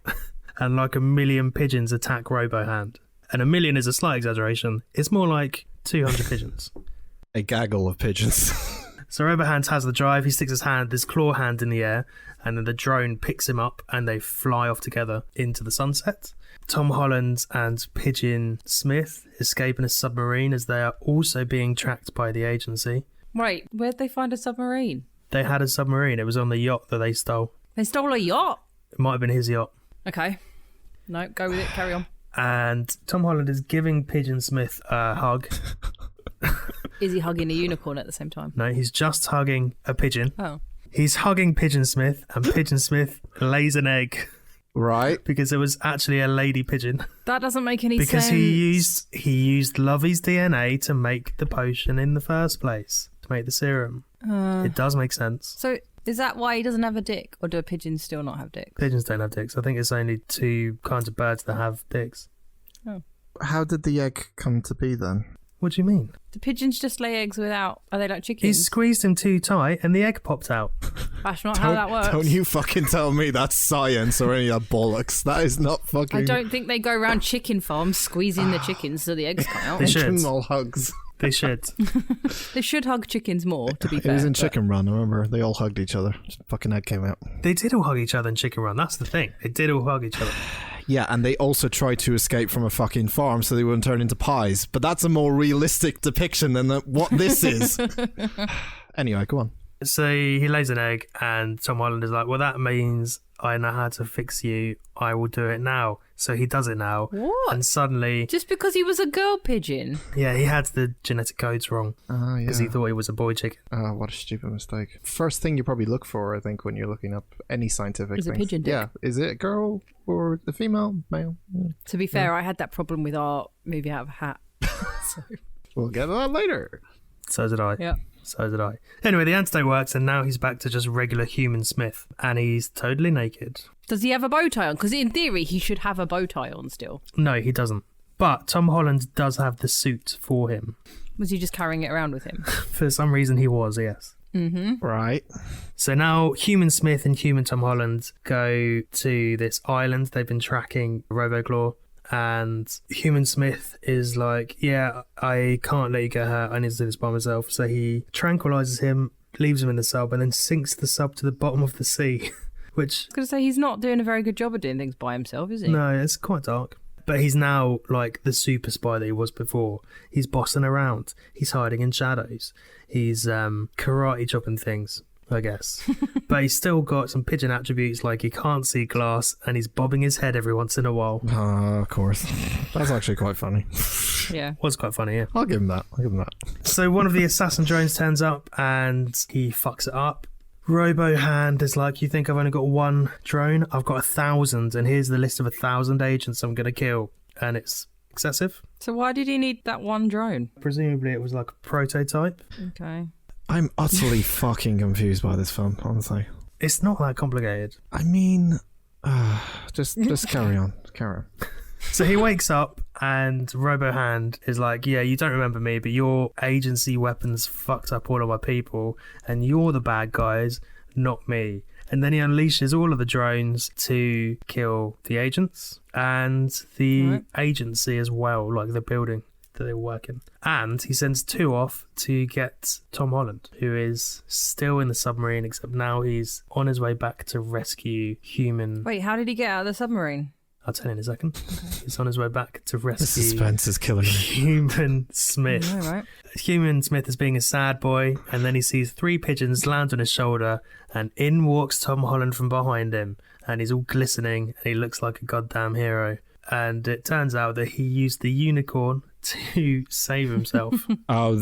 and like 1,000,000 pigeons attack Robohand. And 1,000,000 is a slight exaggeration. It's more like 200 pigeons. A gaggle of pigeons. So Robohand has the drive. He sticks his claw hand in the air, and then the drone picks him up, and they fly off together into the sunset. Tom Holland and Pigeon Smith escape in a submarine as they are also being tracked by the agency. Wait, where'd they find a submarine? They had a submarine. It was on the yacht that they stole. They stole a yacht? It might have been his yacht. Okay. No, go with it. Carry on. And Tom Holland is giving Pigeon Smith a hug. Is he hugging a unicorn at the same time? No, he's just hugging a pigeon. Oh. He's hugging Pigeon Smith, and Pigeon Smith lays an egg. Right. Because it was actually a lady pigeon. That doesn't make any sense. Because he used Lovey's DNA to make the potion in the first place, to make the serum. It does make sense. So is that why he doesn't have a dick? Or do pigeons still not have dicks? Pigeons don't have dicks. I think it's only 2 kinds of birds that have dicks. Oh. How did the egg come to be then? What do you mean? Do pigeons just lay eggs without... Are they like He chickens? squeezed him too tight and the egg popped out. That's not how that works. Don't you fucking tell me that's science or any of that bollocks. That is not fucking... I don't think they go around chicken farms squeezing the chickens so the eggs come out. They should. Give them all hugs. They should. They should hug chickens more, to be It fair. was in but- Chicken Run, I remember. They all hugged each other. Just fucking egg came out. They did all hug each other in Chicken Run. That's the thing. They did all hug each other. Yeah, and they also tried to escape from a fucking farm so they wouldn't turn into pies. But that's a more realistic depiction than what this is. Anyway, go on. So he lays an egg, and Tom Holland is like, well, that means I know how to fix you. I will do it now. So he does it now. What? And suddenly... Just because he was a girl pigeon? Yeah, he had the genetic codes wrong. Oh, yeah. Because he thought he was a boy chicken. Oh, what a stupid mistake. First thing you probably look for, I think, when you're looking up any scientific Is a things. pigeon dick. Yeah. Is it a girl or a female? Male? Yeah. To be fair, I had that problem with our movie Out of a Hat. So. We'll get to that later. So did I. Yeah. So did I. Anyway, the antidote works, and now he's back to just regular human Smith, and he's totally naked. Does he have a bow tie on? Because in theory, he should have a bow tie on still. No, he doesn't. But Tom Holland does have the suit for him. Was he just carrying it around with him? For some reason, he was, yes. Mm-hmm. Right. So now Human Smith and Human Tom Holland go to this island. They've been tracking RoboClaw. And Human Smith is like, yeah, I can't let you get hurt. I need to do this by myself. So he tranquilizes him, leaves him in the sub, and then sinks the sub to the bottom of the sea. Which, I was going to say, he's not doing a very good job of doing things by himself, is he? no, it's quite dark. But he's now like the super spy that he was before. He's bossing around. He's hiding in shadows. He's karate chopping things, I guess. But he's still got some pigeon attributes, like he can't see glass and he's bobbing his head every once in a while. Of course. That's actually quite funny. Yeah. Was quite funny, yeah. I'll give him that. So one of the assassin drones turns up and he fucks it up. Robo Hand is like, you think I've only got one drone? I've got 1,000, and here's the list of 1,000 agents I'm going to kill. And it's excessive. So why did he need that one drone? Presumably it was like a prototype. Okay. I'm utterly fucking confused by this film, honestly. It's not that complicated. I mean, just carry on. Carry on. So he wakes up and Robo Hand is like, yeah, you don't remember me, but your agency weapons fucked up all of my people and you're the bad guys, not me. And then he unleashes all of the drones to kill the agents and the agency as well, like the building that they were working. And he sends 2 off to get Tom Holland, who is still in the submarine, except now he's on his way back to rescue Human. Wait, how did he get out of the submarine? I'll tell you in a second. He's on his way back to The rescue suspense is killing me. Human Smith. All right. Human Smith is being a sad boy, and then he sees 3 pigeons land on his shoulder, and in walks Tom Holland from behind him, and he's all glistening, and he looks like a goddamn hero. And it turns out that he used the unicorn to save himself. Oh,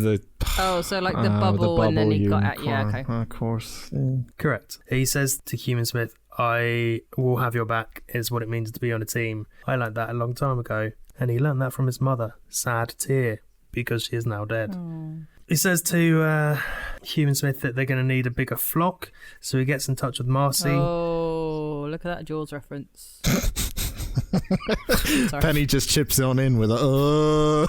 so like the bubble and then he got out. Yeah, okay. Of course. Yeah. Correct. He says to Human Smith, I will have your back, is what it means to be on a team. I learned that a long time ago. And he learned that from his mother, sad tear, because she is now dead. Oh. He says to Human Smith that they're going to need a bigger flock. So he gets in touch with Marcy. Oh, look at that Jaws reference. Sorry. Penny just chips on in with a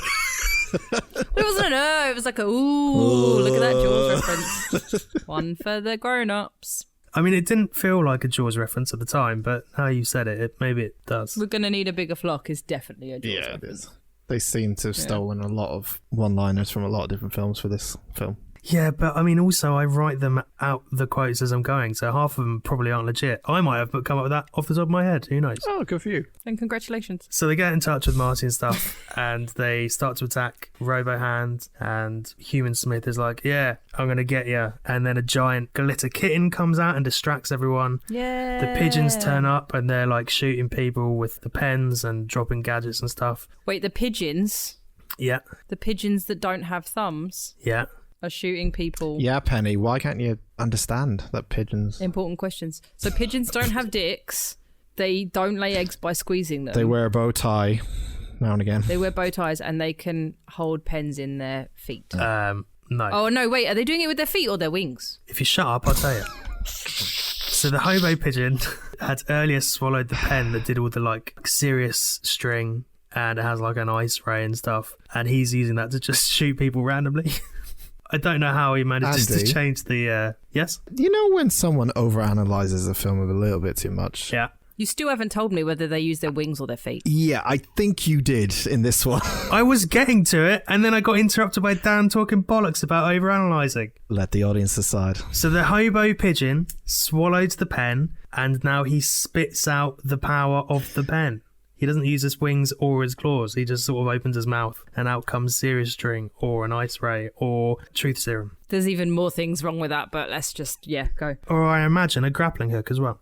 It wasn't an it was like a ooh, look at that Jaws reference. One for the grown-ups. I mean, it didn't feel like a Jaws reference at the time, but now you said it, maybe it does. We're going to need a bigger flock is definitely a Jaws Yeah, reference. it is. They seem to have stolen a lot of one-liners from a lot of different films for this film. Yeah, but I mean, also, I write them out the quotes as I'm going, so half of them probably aren't legit. I might have come up with that off the top of my head. Who knows? Oh, good for you. And congratulations. So they get in touch with Marty and stuff, and they start to attack Robo Hand, and Human Smith is like, yeah, I'm going to get you. And then a giant glitter kitten comes out and distracts everyone. Yeah. The pigeons turn up, and they're like shooting people with the pens and dropping gadgets and stuff. Wait, the pigeons? Yeah, The pigeons that don't have thumbs yeah. are shooting people. Yeah, Penny, why can't you understand that pigeons... Important questions. So pigeons don't have dicks. They don't lay eggs by squeezing them. They wear a bow tie now and again. They wear bow ties and they can hold pens in their feet. No. Oh, no, wait. Are they doing it with their feet or their wings? If you shut up, I'll tell you. So the hobo pigeon had earlier swallowed the pen that did all the like serious string, and it has like an ice ray and stuff, and he's using that to just shoot people randomly. I don't know how he manages Andy? to change the yes. You know when someone overanalyzes a film a little bit too much? Yeah. You still haven't told me whether they use their wings or their feet. Yeah, I think you did in this one. I was getting to it, and then I got interrupted by Dan talking bollocks about overanalyzing. Let the audience decide. So the hobo pigeon swallowed the pen, and now he spits out the power of the pen. He doesn't use his wings or his claws. He just sort of opens his mouth, and out comes serious string, or an ice ray, or truth serum. There's even more things wrong with that, but let's just, go. Or I imagine a grappling hook as well.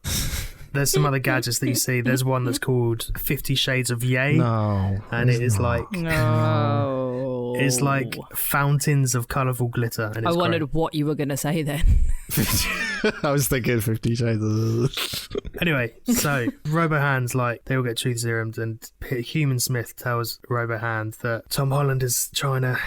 There's some other gadgets that you see. There's one that's called 50 Shades of Yay. No. And it is like... No. It's like fountains of colourful glitter. And I it's wondered great. what you were going to say then. I was thinking 50 Shades. Anyway, so RoboHand's like, they all get truth serums, and Human Smith tells RoboHand that Tom Holland is trying to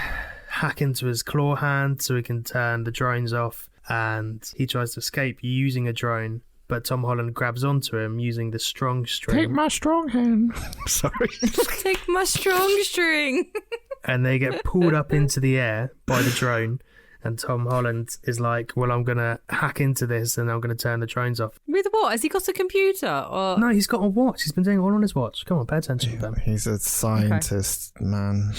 hack into his claw hand so he can turn the drones off, and he tries to escape using a drone. But Tom Holland grabs onto him using the strong string. Take my strong hand. Sorry. Take my strong string. And they get pulled up into the air by the drone. And Tom Holland is like, well, I'm going to hack into this and I'm going to turn the drones off. With what? Has he got a computer? Or... No, he's got a watch. He's been doing it all on his watch. Come on, pay attention to him. He's a scientist, man.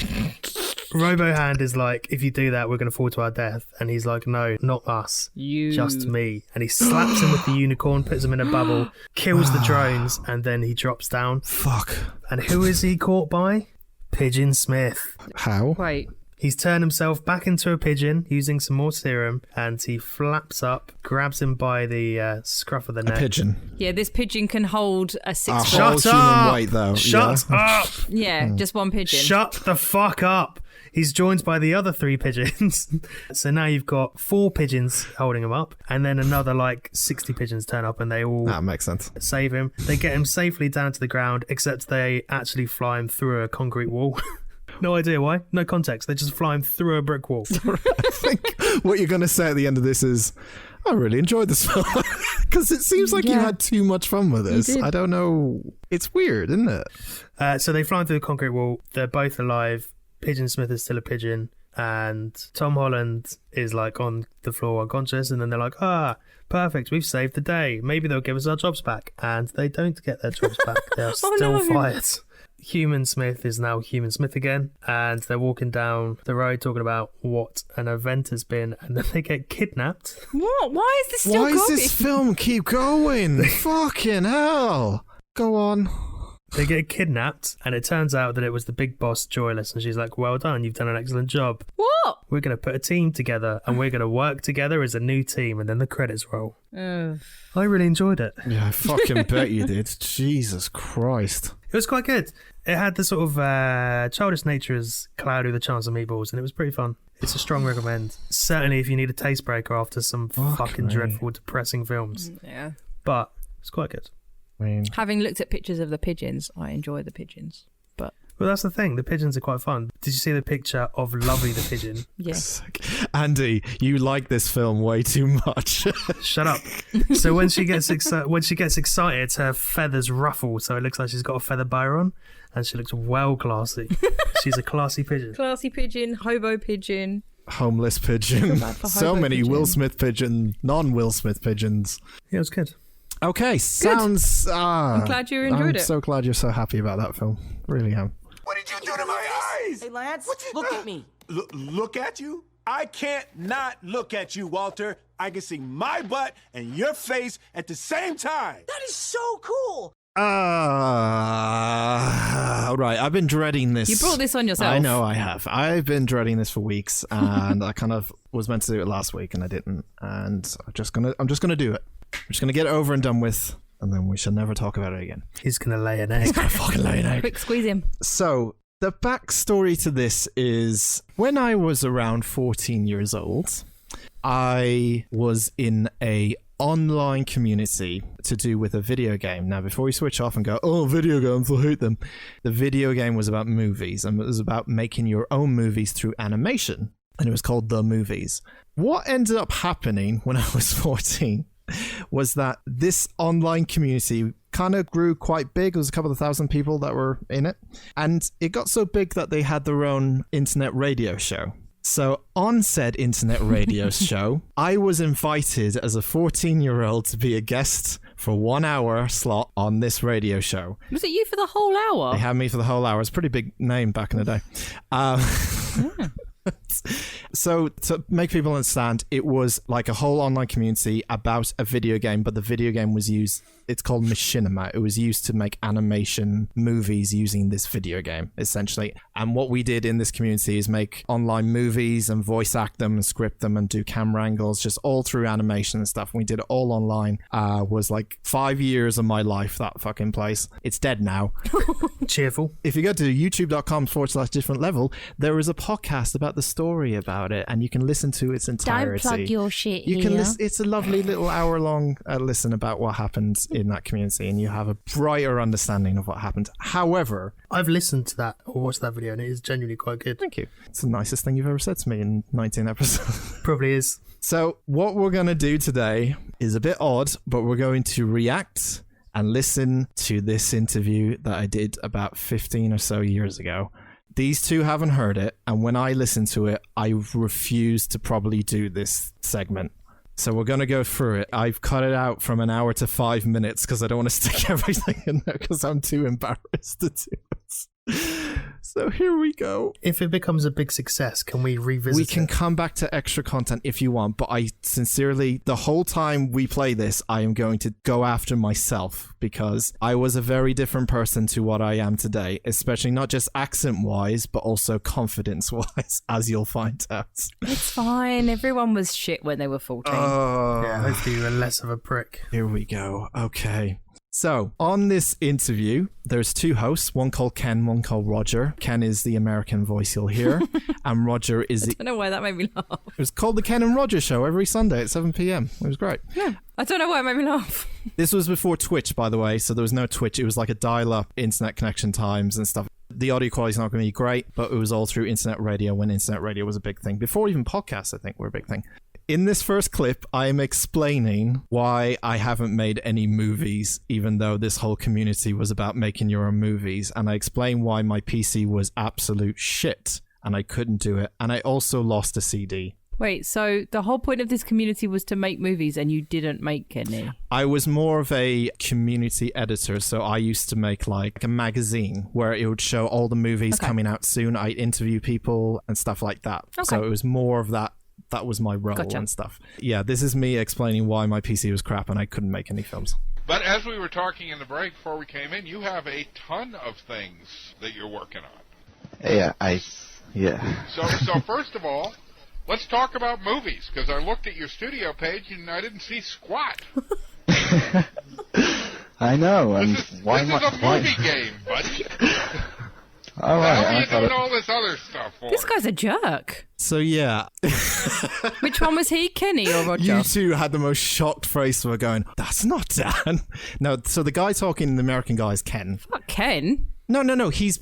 RoboHand is like, if you do that, we're going to fall to our death. And he's like, no, not us. Just me. And he slaps him with the unicorn, puts him in a bubble, kills the drones, and then he drops down. Fuck. And who is he caught by? Pigeon Smith. How? Wait. He's turned himself back into a pigeon using some more serum, and he flaps up, grabs him by the scruff of the neck. A pigeon. Yeah, this pigeon can hold a 6 foot. Shut human weight, though. Shut up! Yeah, just one pigeon. Shut the fuck up! He's joined by the other 3 pigeons. So now you've got 4 pigeons holding him up, and then another 60 pigeons turn up, and they all That makes sense. save him. They get him safely down to the ground, except they actually fly him through a concrete wall. No idea why. No context. They just fly him through a brick wall. I think what you're going to say at the end of this is, I really enjoyed this film. Because it seems like you had too much fun with this. I don't know. It's weird, isn't it? So they fly through the concrete wall. They're both alive. Pigeon Smith is still a pigeon. And Tom Holland is on the floor unconscious. And then they're like, perfect. We've saved the day. Maybe they'll give us our jobs back. And they don't get their jobs back. They're still fired. Human Smith is now Human Smith again, and they're walking down the road talking about what an event has been, and then they get kidnapped. What? Why is this still going? Why does this film keep going? Fucking hell. Go on. They get kidnapped, and it turns out that it was the big boss, Joyless, and she's like, well done, you've done an excellent job. What? We're going to put a team together, and we're going to work together as a new team, and then the credits roll. I really enjoyed it. Yeah, I fucking bet you did. Jesus Christ. It was quite good. It had the sort of childish nature as Cloudy with a Chance of Meatballs, and it was pretty fun. It's a strong recommend. Certainly if you need a taste breaker after some fucking dreadful, depressing films. Yeah. But it's quite good. I mean, having looked at pictures of the pigeons, I enjoy the pigeons. But well, that's the thing. The pigeons are quite fun. Did you see the picture of Lovey the pigeon? Yes. Andy, you like this film way too much. Shut up. So when she gets excited, her feathers ruffle, so it looks like she's got a feather boa on, and she looks well classy. She's a classy pigeon. Classy pigeon, hobo pigeon, homeless pigeon. So many pigeon. Will Smith pigeon, non-Will Smith pigeons. Yeah, it was good. Okay, sounds. I'm glad you enjoyed it. I'm so glad you're so happy about that film. Really am. What did you do to my eyes? Hey, Lance, look at me. Look at you? I can't not look at you, Walter. I can see my butt and your face at the same time. That is so cool. All right, I've been dreading this. You brought this on yourself. I know I have. I've been dreading this for weeks, and I kind of was meant to do it last week, and I didn't. And I'm just gonna do it. I'm just gonna get it over and done with, and then we shall never talk about it again. He's gonna lay an egg. He's gonna fucking lay an egg. Quick, squeeze him. So the backstory to this is when I was around 14 years old, I was in a online community to do with a video game. Now, before we switch off and go, oh, video games, I hate them. The video game was about movies, and it was about making your own movies through animation, and it was called The Movies. What ended up happening when I was 14 was that this online community kind of grew quite big. There was a couple of thousand people that were in it, and it got so big that they had their own internet radio show. So on said internet radio show, I was invited as a 14-year-old to be a guest for 1 hour slot on this radio show. Was it you for the whole hour? They had me for the whole hour. It's a pretty big name back in the day. So to make people understand, it was like a whole online community about a video game, but the video game was used, it's called machinima. It was used to make animation movies using this video game, essentially. And what we did in this community is make online movies and voice act them and script them and do camera angles, just all through animation and stuff. And we did it all online. Was like 5 years of my life, that fucking place. It's dead now. Cheerful. If you go to youtube.com/different level, there is a podcast about the story story about it, and you can listen to its entirety. Don't plug your shit You here. can listen. It's a lovely little hour-long listen about what happened in that community, and you have a brighter understanding of what happened. However, I've listened to that or watched that video, and it is genuinely quite good. thank you. It's the nicest thing you've ever said to me in 19 episodes. Probably is. So what we're going to do today is a bit odd, but we're going to react and listen to this interview that I did about 15 or so years ago. These two haven't heard it, and when I listen to it, I refuse to probably do this segment. So we're going to go through it. I've cut it out from an hour to 5 minutes because I don't want to stick everything in there because I'm too embarrassed to do it. So here we go. If it becomes a big success, can we revisit We can it? come back to extra content if you want, but I sincerely, the whole time we play this, I am going to go after myself because I was a very different person to what I am today, especially not just accent-wise, but also confidence-wise, as you'll find out. It's fine. Everyone was shit when they were 14. Oh, Yeah, hopefully you were less of a prick. here we go. Okay. So, on this interview, there's two hosts, one called Ken, one called Roger. Ken is the American voice you'll hear, and Roger is the... I don't know why that made me laugh. It was called the Ken and Roger Show every Sunday at 7 p.m. It was great. I don't know why it made me laugh. This was before Twitch, by the way, so there was no Twitch. It was like a dial-up internet connection times and stuff. The audio quality is not going to be great, but it was all through internet radio when internet radio was a big thing. Before even podcasts, I think, were a big thing. In this first clip, I am explaining why I haven't made any movies, even though this whole community was about making your own movies. And I explain why my PC was absolute shit and I couldn't do it. And I also lost a CD. Wait, so the whole point of this community was to make movies and you didn't make any? I was more of a community editor, so I used to make like a magazine where it would show all the movies coming out soon. I'd interview people and stuff like that. So it was more of that. That was my role and stuff. Yeah, this is me explaining why my PC was crap and I couldn't make any films. But as we were talking in the break before we came in, you have a ton of things that you're working on. Yeah. So first of all, let's talk about movies, because I looked at your studio page and I didn't see squat. I know. And This is a movie game, buddy. All How right. are I you thought doing all this other stuff for? This guy's a jerk. So yeah, Which one was he, Kenny or Roger? you two had the most shocked face for going, that's not Dan. No, so the guy talking, the American guy, is Ken. Fuck Ken. No. He's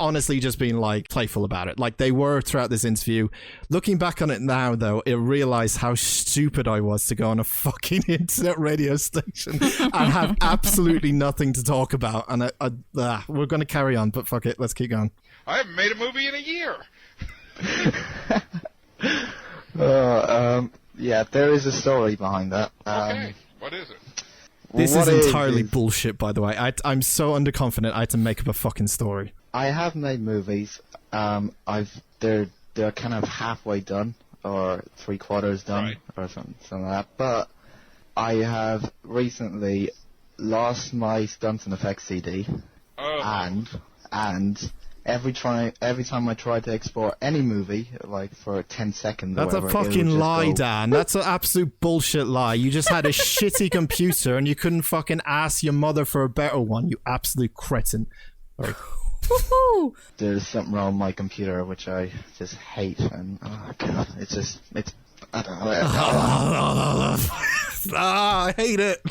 honestly just been like playful about it. Like they were throughout this interview. Looking back on it now, though, I realized how stupid I was to go on a fucking internet radio station and have absolutely nothing to talk about. And we're going to carry on, but fuck it. Let's keep going. I haven't made a movie in a year. Yeah, there is a story behind that. Okay, what is it? This what is entirely is- bullshit, by the way. I'm so underconfident I had to make up a fucking story. I have made movies. They're kind of halfway done or 3/4 done Right. or something like that. But I have recently lost my stunts and effects CD, and every time I try to export any movie, like for 10 seconds, That's or a whatever, it would fucking just lie, go- Dan. That's an absolute bullshit lie. You just had a shitty computer and you couldn't fucking ask your mother for a better one, you absolute cretin. Sorry. Woohoo! There's something wrong with my computer which I just hate, and oh god, it's I don't know. I hate it.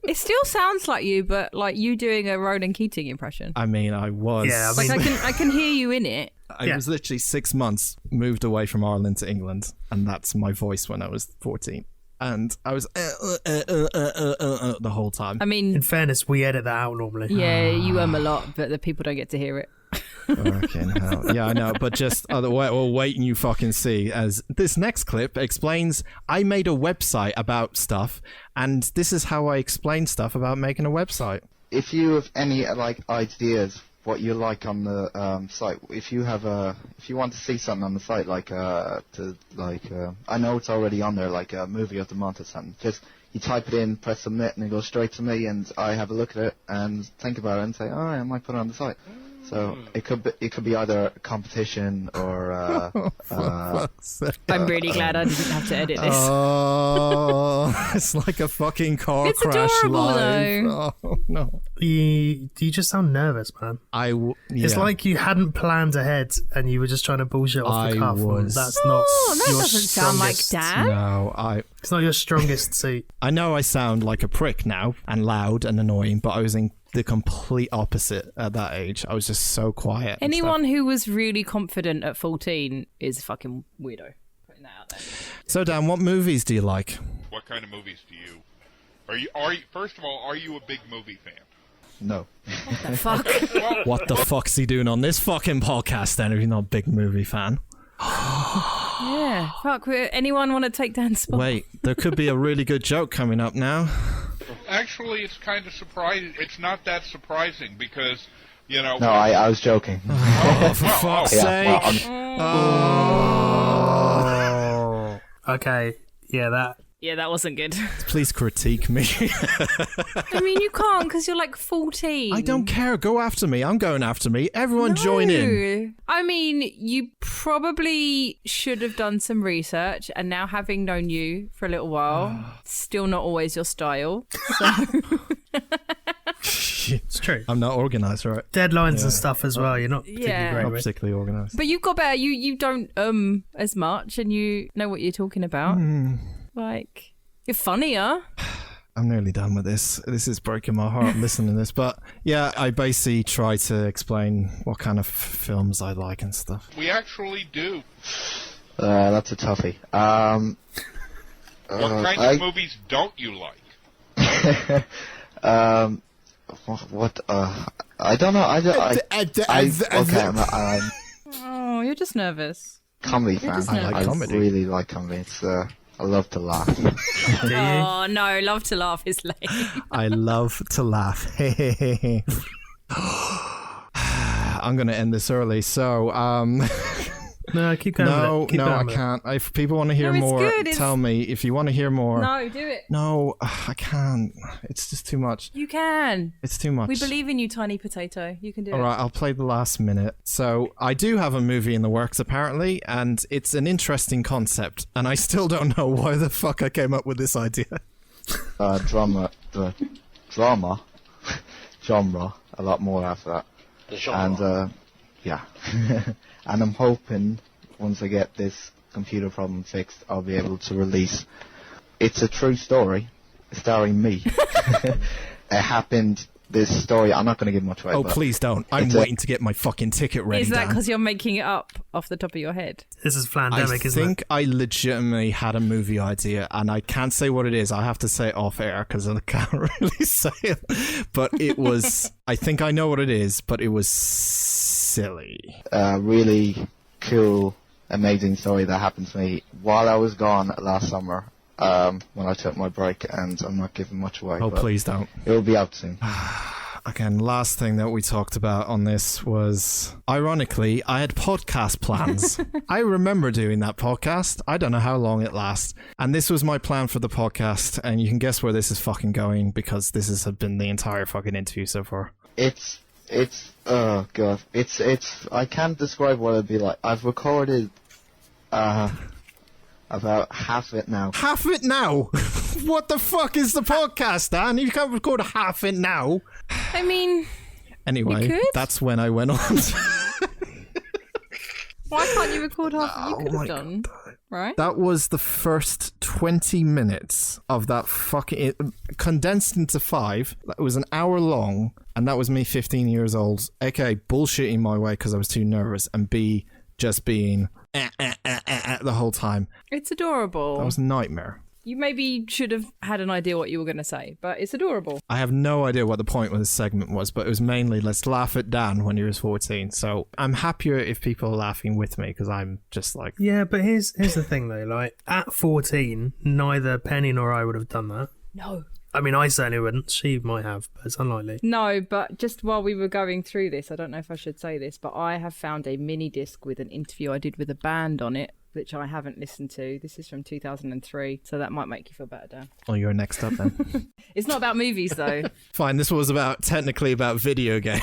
It still sounds like you, but like you doing a Ronan Keating impression. I mean, I was. Yeah, I mean- Like I can hear you in it. I was literally 6 months moved away from Ireland to England, and that's my voice when I was 14. And I was the whole time. I mean, In fairness, we edit that out normally. yeah, you a lot, but the people don't get to hear it. Fucking hell. Yeah, I know, but just we'll wait and you fucking see. As this next clip explains, I made a website about stuff, and this is how I explain stuff about making a website. If you have any like ideas what you like on the site, if you want to see something on the site, I know it's already on there, like a movie of the month or something, just you type it in, press submit, and it goes straight to me, and I have a look at it and think about it and say, oh, I might put it on the site. So it could be either a competition or I'm really glad I didn't have to edit this. Oh, it's like a fucking car It's crash adorable, live. though. Oh no. You just sound nervous, man. It's like you hadn't planned ahead and you were just trying to bullshit off the cuff. That's not that your doesn't sound like strongest- Dan. No, It's not your strongest suit. I know I sound like a prick now and loud and annoying, but I was in the complete opposite at that age. I was just so quiet. and Anyone who was really confident at 14 is a fucking weirdo. Putting that out there. stuff. So Dan, what movies do you like? What kind of movies do you? Are you? First of all, are you a big movie fan? no. What the fuck? What the fuck's he doing on this fucking podcast then if you're not a big movie fan? Yeah. Fuck. Anyone want to take Dan's spot? Wait, there could be a really good joke coming up now. Actually, it's kind of surprising. It's not that surprising because, you know. No, I was joking. Oh, for fuck's Yeah, sake. well, Okay, yeah, Yeah, that wasn't good. Please critique me. I mean, you can't because you're like 14. I don't care. Go after me. I'm going after me. Everyone join in. I mean, you probably should have done some research, and now having known you for a little while, still not always your style. So. it's true. I'm not organised, right? Deadlines and stuff as well. You're not particularly Yeah. great Not with. particularly organised. But you've got better. You don't as much, and you know what you're talking about. Like, you're funnier. I'm nearly done with this. This is breaking my heart listening to this. But yeah, I basically try to explain what kind of films I like and stuff. We actually do. that's a toughie. What kind of movies don't you like? What? I don't know. I'm Oh, you're just nervous. comedy fan. just I like I comedy. really like comedy. It's I love to laugh. Do you? Oh no, love to laugh is lame. I love to laugh. I'm going to end this early. So, No, keep going. no, with it. Keep no, going I with it. can't. If people want to hear No, it's more, good. tell me. If you want to hear more. No, do it. No, I can't. It's just too much. You can. It's too much. We believe in you, tiny potato. You can do All it. right, I'll play the last minute. So I do have a movie in the works, apparently, and it's an interesting concept, and I still don't know why the fuck I came up with this idea. Genre, a lot more after that. The genre. And yeah, and I'm hoping once I get this computer problem fixed, I'll be able to release. It's a true story, starring me. It happened. This story, I'm not going to give much away. Oh, but please don't. I'm it's waiting to get my fucking ticket ready, Is that Dan. because you're making it up off the top of your head? This is I Flandemic, isn't think I legitimately had a movie idea, and I can't say what it is. I have to say it off air because I can't really say it. But it was, I think I know what it is, but it was silly. really cool, amazing story that happened to me while I was gone last summer. When I took my break, and I'm not giving much away. Oh, but please don't. It'll be out soon. Again, last thing that we talked about on this was, ironically, I had podcast plans. I remember doing that podcast. I don't know how long it lasts. And this was my plan for the podcast, and you can guess where this is fucking going, because this has been the entire fucking interview so far. It's oh god, it's I can't describe what it'd be like. I've recorded about half it now. Half it now? What the fuck is the podcast, Dan? You can't record half it now. I mean, Anyway, You could? that's when I went on. why can't you record half? You could my have done, right? That was the first 20 minutes of that fucking... condensed into 5. It was an hour long, and that was me 15 years old. A.k.a. bullshitting my way because I was too nervous, and B, just being... the whole time. It's adorable. That was a nightmare. You maybe should have had an idea what you were going to say, but it's adorable. I have no idea what the point of this segment was, but it was mainly let's laugh at Dan when he was 14. So I'm happier if people are laughing with me because I'm just like... Yeah, but here's the thing though. Like at 14, neither Penny nor I would have done that. No. I mean, I certainly wouldn't. She might have, but it's unlikely. No, but just while we were going through this, I don't know if I should say this, but I have found a mini disc with an interview I did with a band on it which I haven't listened to. This is from 2003, so that might make you feel better, Dan. Oh, you're next up then. It's not about movies, though. Fine, this was technically about video game.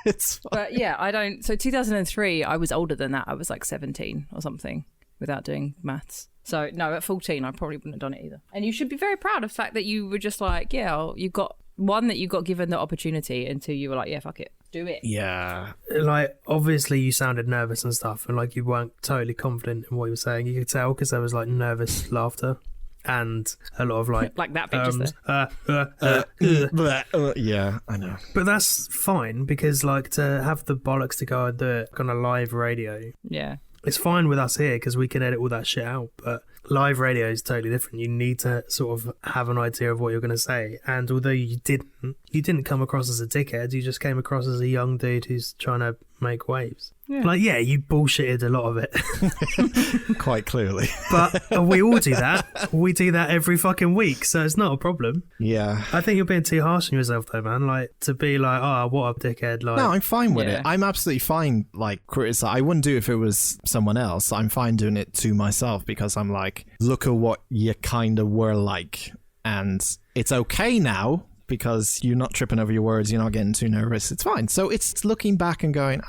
It's fine. But yeah, I don't... So 2003, I was older than that. I was like 17 or something without doing maths. So no, at 14, I probably wouldn't have done it either. And you should be very proud of the fact that you were just like, yeah, you got... One, that you got given the opportunity, and two, you were like, yeah, fuck it, do it. Yeah. Like, obviously you sounded nervous and stuff, and like you weren't totally confident in what you were saying. You could tell because there was like nervous laughter and a lot of like like that bit just there. Yeah, I know. But that's fine because like to have the bollocks to go and do it on a live radio, Yeah. it's fine with us here because we can edit all that shit out. But live radio is totally different. You need to sort of have an idea of what you're going to say. And although you didn't come across as a dickhead. You just came across as a young dude who's trying to make waves. Yeah. Like, yeah, you bullshitted a lot of it. Quite clearly. But we all do that. We do that every fucking week, so it's not a problem. Yeah. I think you're being too harsh on yourself, though, man. Like, to be like, oh, what a dickhead. Like, No, I'm fine with Yeah. it. I'm absolutely fine, like, criticize. I wouldn't do it if it was someone else. I'm fine doing it to myself because I'm like, look at what you kind of were like. And it's okay now because you're not tripping over your words. You're not getting too nervous. It's fine. So it's looking back and going,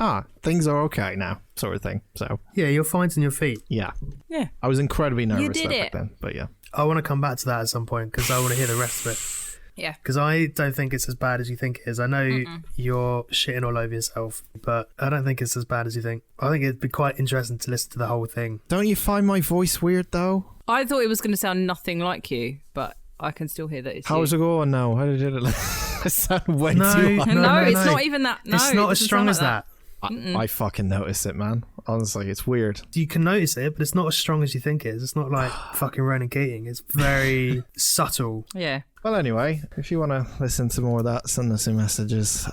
things are okay now, sort of thing. So, yeah, you're finding your feet. yeah. Yeah. I was incredibly nervous did back it. then, but yeah. I want to come back to that at some point because I want to hear the rest of it. Yeah. Because I don't think it's as bad as you think it is. I know you're shitting all over yourself, but I don't think it's as bad as you think. I think it'd be quite interesting to listen to the whole thing. Don't you find my voice weird, though? I thought it was going to sound nothing like you, but I can still hear that it's you. How's it going now? How did it I sound way No, too high. No, No, it's no. not even that. No, It's it not as doesn't strong sound as like that. I fucking notice it, man. Honestly, it's weird. You can notice it, but it's not as strong as you think it is. It's not like fucking Ronan Keating. It's very subtle. Yeah. Well, anyway, if you want to listen to more of that, send us some messages.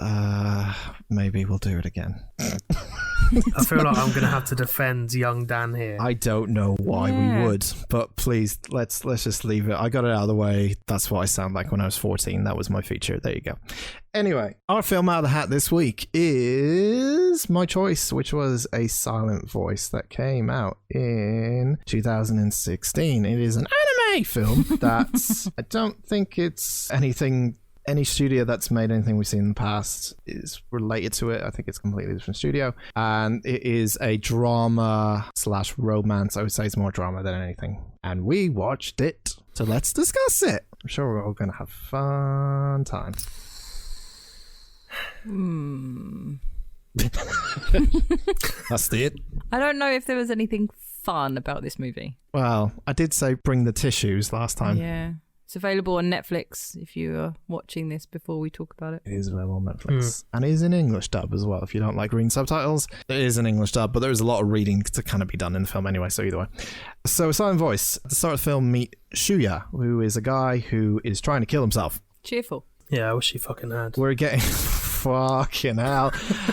Maybe we'll do it again. I feel like I'm going to have to defend young Dan here. I don't know why Yeah. we would, but please, let's just leave it. I got it out of the way. That's what I sound like when I was 14. That was my feature. There you go. Anyway, our film out of the hat this week is my choice, which was a silent voice that came out in 2016. It is an anime film that I don't think it's any studio that's made anything we've seen in the past is related to it. I think it's a completely different studio. And it is a drama / romance. I would say it's more drama than anything. And we watched it. So let's discuss it. I'm sure we're all going to have fun times. That's it. I don't know if there was anything fun about this movie. Well, I did say bring the tissues last time. Yeah. It's available on Netflix if you are watching this before we talk about it. It is available on Netflix. And it is in English dub as well. If you don't like reading subtitles, it is an English dub, but there's a lot of reading to kind of be done in the film anyway, so either way. So, silent voice. At the start of the film, meet Shuya, who is a guy who is trying to kill himself. Cheerful. Yeah, I wish he fucking had. We're getting... Fucking hell.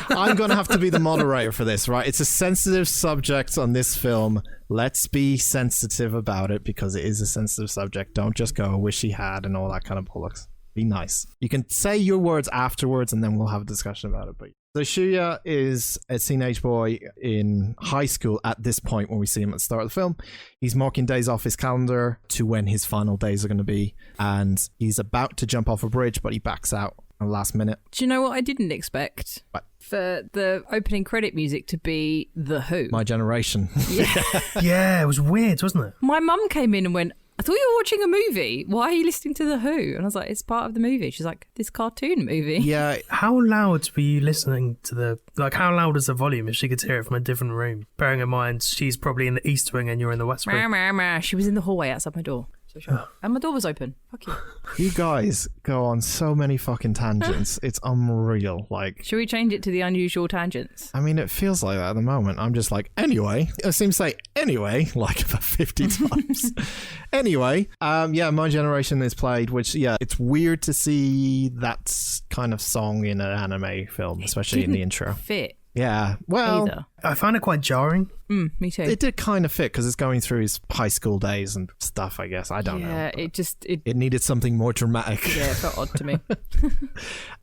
I'm going to have to be the moderator for this, right? It's a sensitive subject on this film. Let's be sensitive about it because it is a sensitive subject. Don't just go, wish he had and all that kind of bollocks. Be nice. You can say your words afterwards and then we'll have a discussion about it. But so Shuya is a teenage boy in high school at this point when we see him at the start of the film. He's marking days off his calendar to when his final days are going to be. And he's about to jump off a bridge, but he backs out at the last minute. Do you know what I didn't expect? What? For the opening credit music to be The Who. My Generation. Yeah. Yeah, it was weird, wasn't it? My mum came in and went, I thought you were watching a movie. Why are you listening to The Who? And I was like, it's part of the movie. She's like, this cartoon movie. Yeah. How loud were you listening to the... Like, how loud is the volume if she could hear it from a different room? Bearing in mind, she's probably in the East Wing and you're in the West Wing. Meh, meh, meh. She was in the hallway outside my door. So sure. And my door was open. Fuck you. You guys go on so many fucking tangents. It's unreal. Like, Should we change it to the unusual tangents? I mean, it feels like that at the moment. I'm just like, anyway. I seem to say anyway like about 50 times. Anyway, yeah, My Generation is played, which, yeah, it's weird to see that kind of song in an anime film, especially in the intro. Fit Yeah. Well, either. I find it quite jarring. Me too. it did kind of fit because it's going through his high school days and stuff, I guess. I don't know. Yeah, It needed something more dramatic. yeah, it felt odd to me.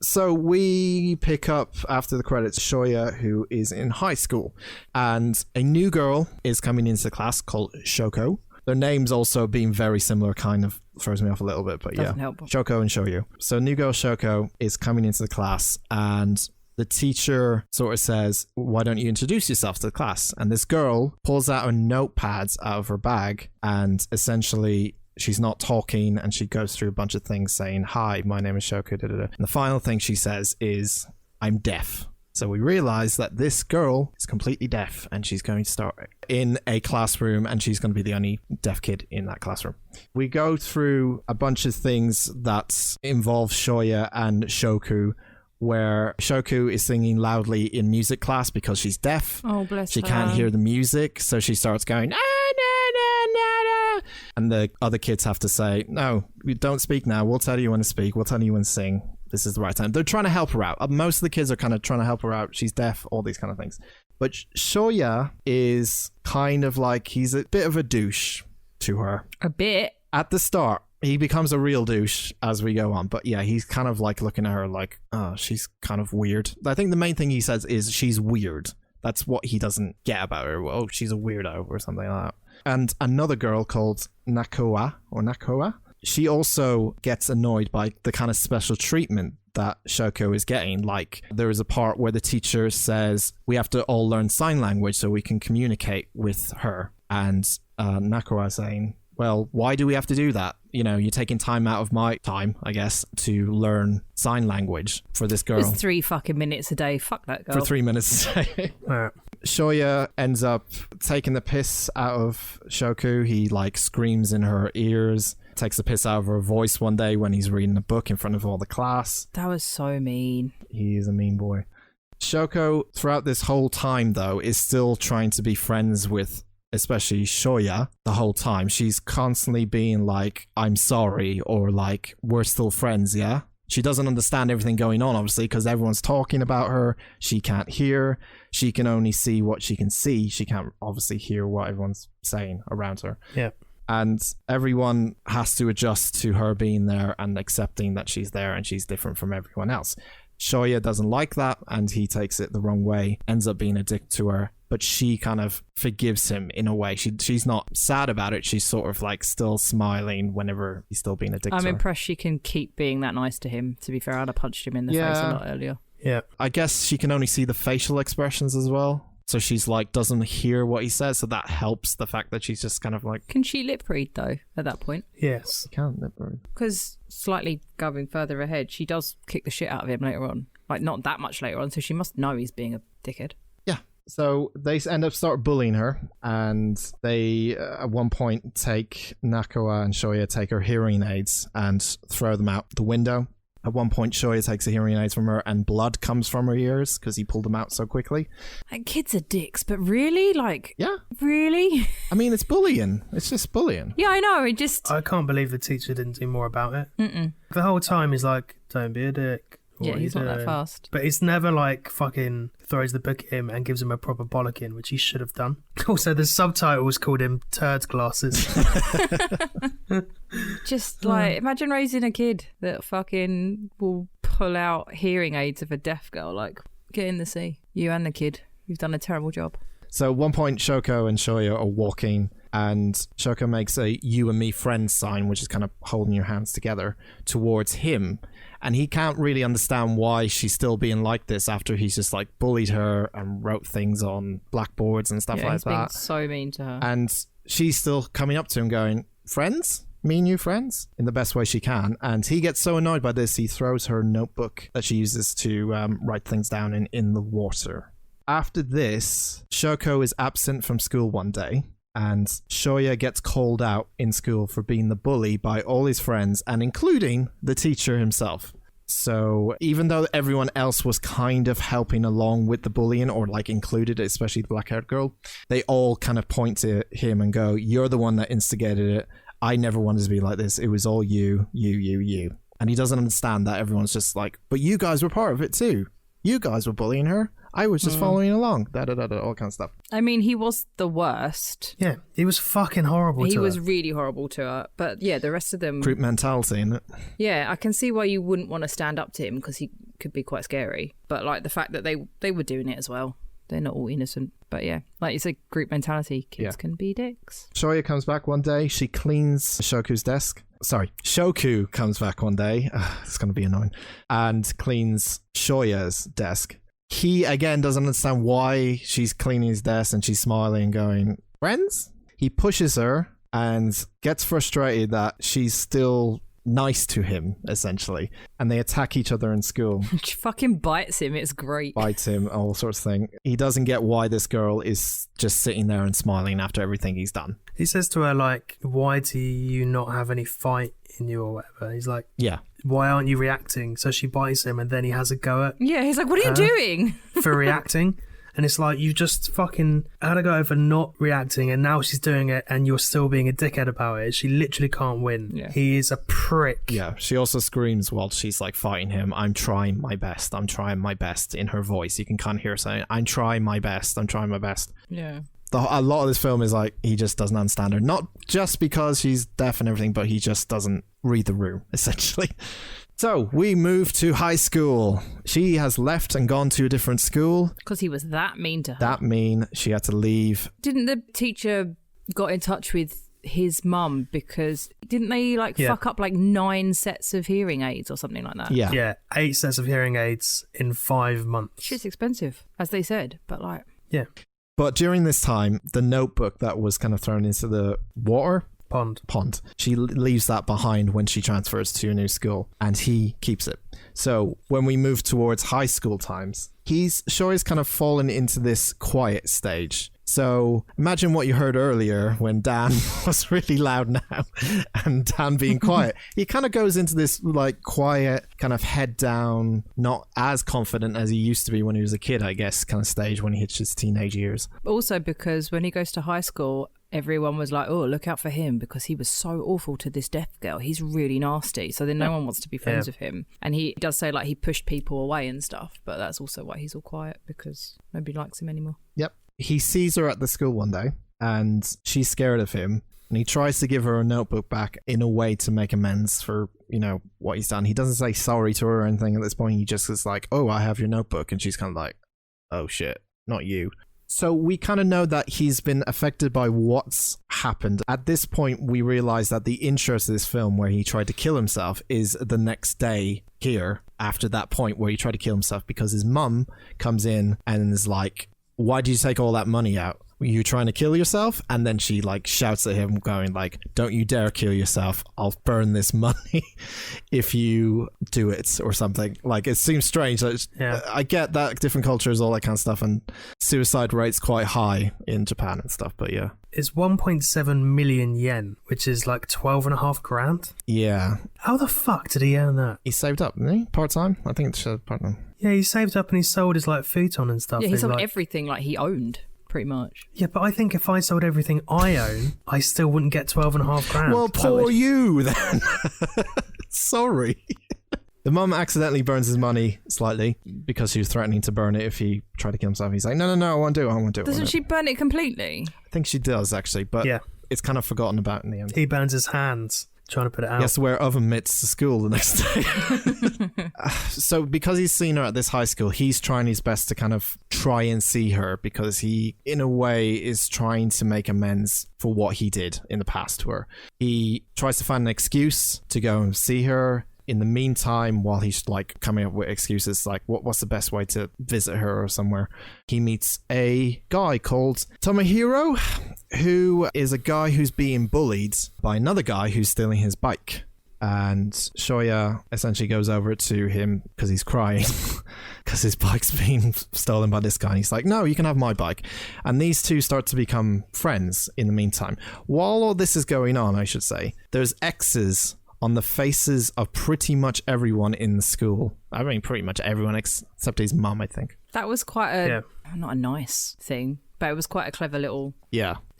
So we pick up after the credits Shoya, who is in high school, and a new girl is coming into the class called Shoko. Their names also being very similar kind of throws me off a little bit, but Doesn't yeah. help. Shoko and Shoyu. So new girl Shoko is coming into the class, and the teacher sort of says, why don't you introduce yourself to the class? And this girl pulls out her notepads out of her bag, and essentially she's not talking, and she goes through a bunch of things saying, hi, my name is Shoko, da, da, da. And the final thing she says is, I'm deaf. So we realize that this girl is completely deaf, and she's going to start in a classroom, and she's going to be the only deaf kid in that classroom. We go through a bunch of things that involve Shoya and Shoku, where Shoku is singing loudly in music class because she's deaf. Oh, bless She her. can't hear the music, so she starts going, ah, na, na, na, na. And the other kids have to say, no, we don't speak now. We'll tell you when to speak. We'll tell you when to sing. This is the right time. They're trying to help her out. Most of the kids are kind of trying to help her out. She's deaf, all these kind of things. But Shoya is kind of like, he's a bit of a douche to her. A bit. At the start, he becomes a real douche as we go on. But yeah, he's kind of like looking at her like, oh, she's kind of weird. I think the main thing he says is she's weird. That's what he doesn't get about her. Oh, she's a weirdo or something like that. And another girl called Nakoa, she also gets annoyed by the kind of special treatment that Shoko is getting. Like, there is a part where the teacher says, we have to all learn sign language so we can communicate with her. And Nakoa saying, well, why do we have to do that? You know, you're taking time out of my time, I guess, to learn sign language for this girl. It's 3 fucking minutes a day. Fuck that girl. For 3 minutes a day. Right. Shoya ends up taking the piss out of Shoku. He like screams in her ears, takes the piss out of her voice one day when he's reading a book in front of all the class. That was so mean. He is a mean boy. Shoko, throughout this whole time, though, is still trying to be friends with especially Shoya the whole time. She's constantly being like, I'm sorry, or like, we're still friends, yeah? She doesn't understand everything going on, obviously, because everyone's talking about her. She can't hear. She can only see what she can see. She can't obviously hear what everyone's saying around her. Yeah. And everyone has to adjust to her being there and accepting that she's there and she's different from everyone else. Shoya doesn't like that, and he takes it the wrong way, ends up being a dick to her, but she kind of forgives him in a way. She's not sad about it. She's sort of like still smiling whenever he's still being a dick to her. I'm impressed she can keep being that nice to him. To be fair, I'd have punched him in the face a lot earlier. Yeah. I guess she can only see the facial expressions as well. So she's like, doesn't hear what he says. So that helps the fact that she's just kind of like... Can she lip read, though, at that point? Yes. Can't lip read. Because slightly going further ahead, she does kick the shit out of him later on. Like, not that much later on, so she must know he's being a dickhead. Yeah. So they end up start bullying her, and they at one point take Nakoa and Shoya take her hearing aids and throw them out the window. At one point, Shoya takes the hearing aids from her, and blood comes from her ears because he pulled them out so quickly. Like, kids are dicks, but really? Like, yeah. Really? I mean, it's bullying. It's just bullying. Yeah, I know. I can't believe the teacher didn't do more about it. Mm-mm. The whole time he's like, don't be a dick. Yeah, he's not that fast. But it's never like fucking throws the book at him and gives him a proper bollocking, which he should have done. Also, the subtitles called him turd glasses. Just like, imagine raising a kid that fucking will pull out hearing aids of a deaf girl. Like, get in the sea. You and the kid. You've done a terrible job. So at one point, Shoko and Shoya are walking, and Shoko makes a you and me friends sign, which is kind of holding your hands together, towards him. And he can't really understand why she's still being like this after he's just like bullied her and wrote things on blackboards and stuff like he's that. being so mean to her. And she's still coming up to him going, friends? Me and you friends? In the best way she can. And he gets so annoyed by this, he throws her notebook that she uses to write things down in the water. After this, Shoko is absent from school one day, and Shoya gets called out in school for being the bully by all his friends, and including the teacher himself. So even though everyone else was kind of helping along with the bullying, or like included, especially the black-haired girl, they all kind of point to him and go, you're the one that instigated it. I never wanted to be like this. It was all you. And he doesn't understand that everyone's just like, but you guys were part of it too. You guys were bullying her. I was just following along. All kind of stuff. I mean, he was the worst. Yeah, he was fucking horrible He to was her. really horrible to her. But yeah, the rest of them... Group mentality, isn't it? Yeah, I can see why you wouldn't want to stand up to him because he could be quite scary. But like the fact that they were doing it as well. They're not all innocent. But yeah, like you said, group mentality. Kids can be dicks. Shoya comes back one day. She cleans Shoku's desk. Sorry, Shoku comes back one day. It's going to be annoying. And cleans Shoya's desk. He, again, doesn't understand why she's cleaning his desk and she's smiling and going, friends? He pushes her and gets frustrated that she's still nice to him, essentially. And they attack each other in school. She fucking bites him. It's great. Bites him, all sorts of things. He doesn't get why this girl is just sitting there and smiling after everything he's done. He says to her, like, why do you not have any fight in you or whatever? He's like, yeah. Why aren't you reacting? So she bites him and then he has a go at Yeah, he's like, what are you doing? for reacting. And it's like, you just fucking had a go over not reacting and now she's doing it and you're still being a dickhead about it. She literally can't win. Yeah. He is a prick. Yeah, she also screams while she's like fighting him, I'm trying my best, in her voice. You can kind of hear her saying, I'm trying my best. Yeah. A lot of this film is like, he just doesn't understand her. Not just because she's deaf and everything, but he just doesn't read the room, essentially. So we move to high school. She has left and gone to a different school. Because he was that mean to her. That mean she had to leave. Didn't the teacher got in touch with his mum because didn't they fuck up like 9 sets of hearing aids or something like that? Yeah, 8 sets of hearing aids in 5 months. Shit's expensive, as they said, but like... Yeah. But during this time, the notebook that was kind of thrown into the water... Pond. She leaves that behind when she transfers to a new school, and he keeps it. So when we move towards high school times, Shoya's kind of fallen into this quiet stage. So imagine what you heard earlier when Dan was really loud now and Dan being quiet. He kind of goes into this like quiet, kind of head down, not as confident as he used to be when he was a kid, I guess, kind of stage when he hits his teenage years. Also because when he goes to high school, everyone was like, oh, look out for him because he was so awful to this deaf girl. He's really nasty. So then no one wants to be friends with him. And he does say like he pushed people away and stuff, but that's also why he's all quiet because nobody likes him anymore. Yep. He sees her at the school one day and she's scared of him. And he tries to give her a notebook back in a way to make amends for, what he's done. He doesn't say sorry to her or anything at this point. He just is like, oh, I have your notebook. And she's kind of like, oh shit, not you. So we kind of know that he's been affected by what's happened. At this point, we realize that the intro to this film where he tried to kill himself is the next day here after that point where he tried to kill himself because his mum comes in and is like, why did you take all that money out? Were you trying to kill yourself? And then she like shouts at him going like, don't you dare kill yourself. I'll burn this money if you do it or something. Like it seems strange. I get that different cultures, all that kind of stuff. And suicide rates quite high in Japan and stuff. But yeah. It's 1.7 million yen, which is like 12.5 grand. Yeah. How the fuck did he earn that? He saved up, didn't he? Part-time? I think it's part-time. Yeah, he saved up and he sold his like futon and stuff. Yeah, he sold like... everything like he owned. Pretty much. Yeah, but I think if I sold everything I own, I still wouldn't get 12.5 grand. Well, poor you then. Sorry. The mum accidentally burns his money slightly because she was threatening to burn it if he tried to kill himself. He's like, no, I won't do it. Doesn't she burn it completely? I think she does, actually, but it's kind of forgotten about in the end. He burns his hands trying to put it out. He has to wear oven mitts to school the next day. So because he's seen her at this high school, he's trying his best to kind of try and see her because he, in a way, is trying to make amends for what he did in the past to her. He tries to find an excuse to go and see her. In the meantime, while he's like coming up with excuses, like what's the best way to visit her or somewhere, he meets a guy called Tomohiro, who is a guy who's being bullied by another guy who's stealing his bike. And Shoya essentially goes over to him because he's crying because his bike's being stolen by this guy. And he's like, no, you can have my bike. And these two start to become friends in the meantime. While all this is going on, I should say, there's X's on the faces of pretty much everyone in the school. I mean, pretty much everyone except his mum, I think. That was quite not a nice thing, but it was quite a clever little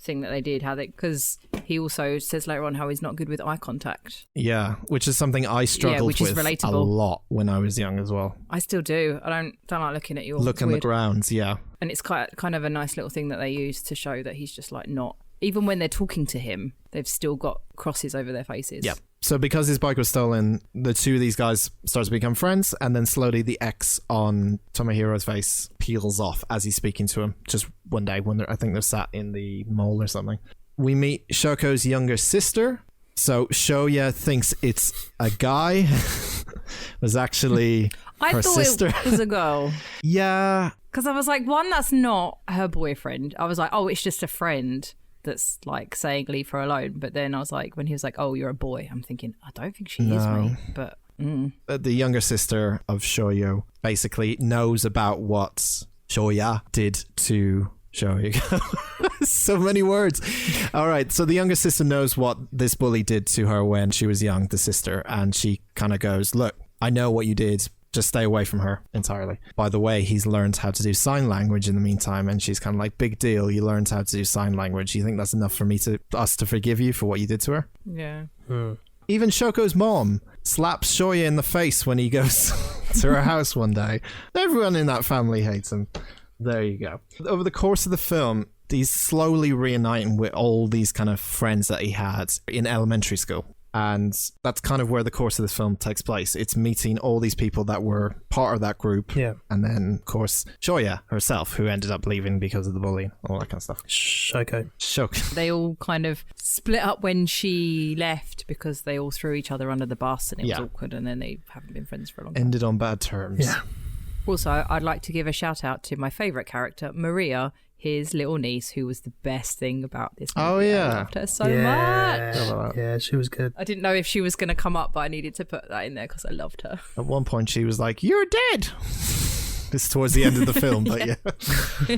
thing that they did, because he also says later on how he's not good with eye contact. Yeah, which is something I struggled which is with relatable. a lot when I was young as well. I still do. I don't like looking at you. Look on the grounds, yeah. And it's kind of a nice little thing that they use to show that he's just like not. Even when they're talking to him, they've still got crosses over their faces. Yeah. So because his bike was stolen, the two of these guys start to become friends, and then slowly the X on Tomohiro's face peels off as he's speaking to him. Just one day when I think they're sat in the mall or something. We meet Shoko's younger sister. So Shoya thinks it's a guy. Was actually her sister. It was a girl. Yeah. Because I was like, one, that's not her boyfriend. I was like, oh, it's just a friend that's like saying leave her alone. But then I was like, when he was like, oh, you're a boy, I'm thinking, I don't think she is, mate. But the younger sister of Shoyo basically knows about what Shoya did to Shoyo. So many words. All right, so the younger sister knows what this bully did to her when she was young, the sister, and she kind of goes, look, I know what you did. Just stay away from her entirely. By the way, he's learned how to do sign language in the meantime, and she's kind of like, big deal, you learned how to do sign language. You think that's enough for us to forgive you for what you did to her? yeah. Even Shoko's mom slaps Shoya in the face when he goes to her house one day. Everyone in that family hates him. There you go. Over the course of the film, he's slowly reuniting with all these kind of friends that he had in elementary school. And that's kind of where the course of this film takes place. It's meeting all these people that were part of that group. Yeah. And then, of course, Shoya herself, who ended up leaving because of the bullying, all that kind of stuff. Shoko. They all kind of split up when she left because they all threw each other under the bus and it was awkward, and then they haven't been friends for a long time. Ended on bad terms. Yeah. Also, I'd like to give a shout out to my favourite character, Maria, his little niece, who was the best thing about this movie. Oh, yeah. I loved her so much. Yeah, she was good. I didn't know if she was going to come up, but I needed to put that in there because I loved her. At one point, she was like, "You're dead." This is towards the end of the film, but yeah.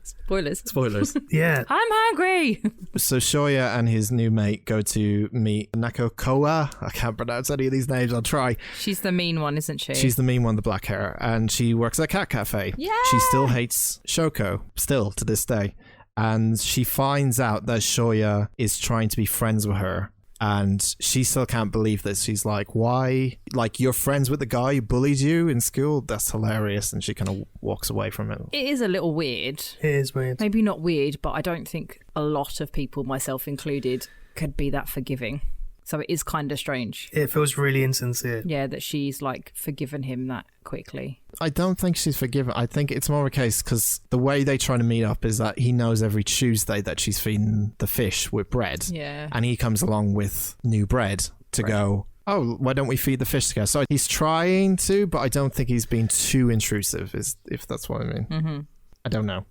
Spoilers. Yeah. I'm hungry. So Shoya and his new mate go to meet Nakokoa. I can't pronounce any of these names. I'll try. She's the mean one, isn't she? She's the mean one, the black hair, and she works at a cat cafe. Yeah. She still hates Shoko, still to this day. And she finds out that Shoya is trying to be friends with her. And she still can't believe this. She's like, why? Like, you're friends with the guy who bullied you in school? That's hilarious. And she kind of walks away from it. It is a little weird. It is weird. Maybe not weird, but I don't think a lot of people, myself included, could be that forgiving. So it is kind of strange. It feels really insincere. Yeah, that she's like forgiven him that quickly. I don't think she's forgiven. I think it's more of a case because the way they try to meet up is that he knows every Tuesday that she's feeding the fish with bread. Yeah. And he comes along with new bread to go, oh, why don't we feed the fish together? So he's trying to, but I don't think he's being too intrusive, if that's what I mean. Mm-hmm. I don't know.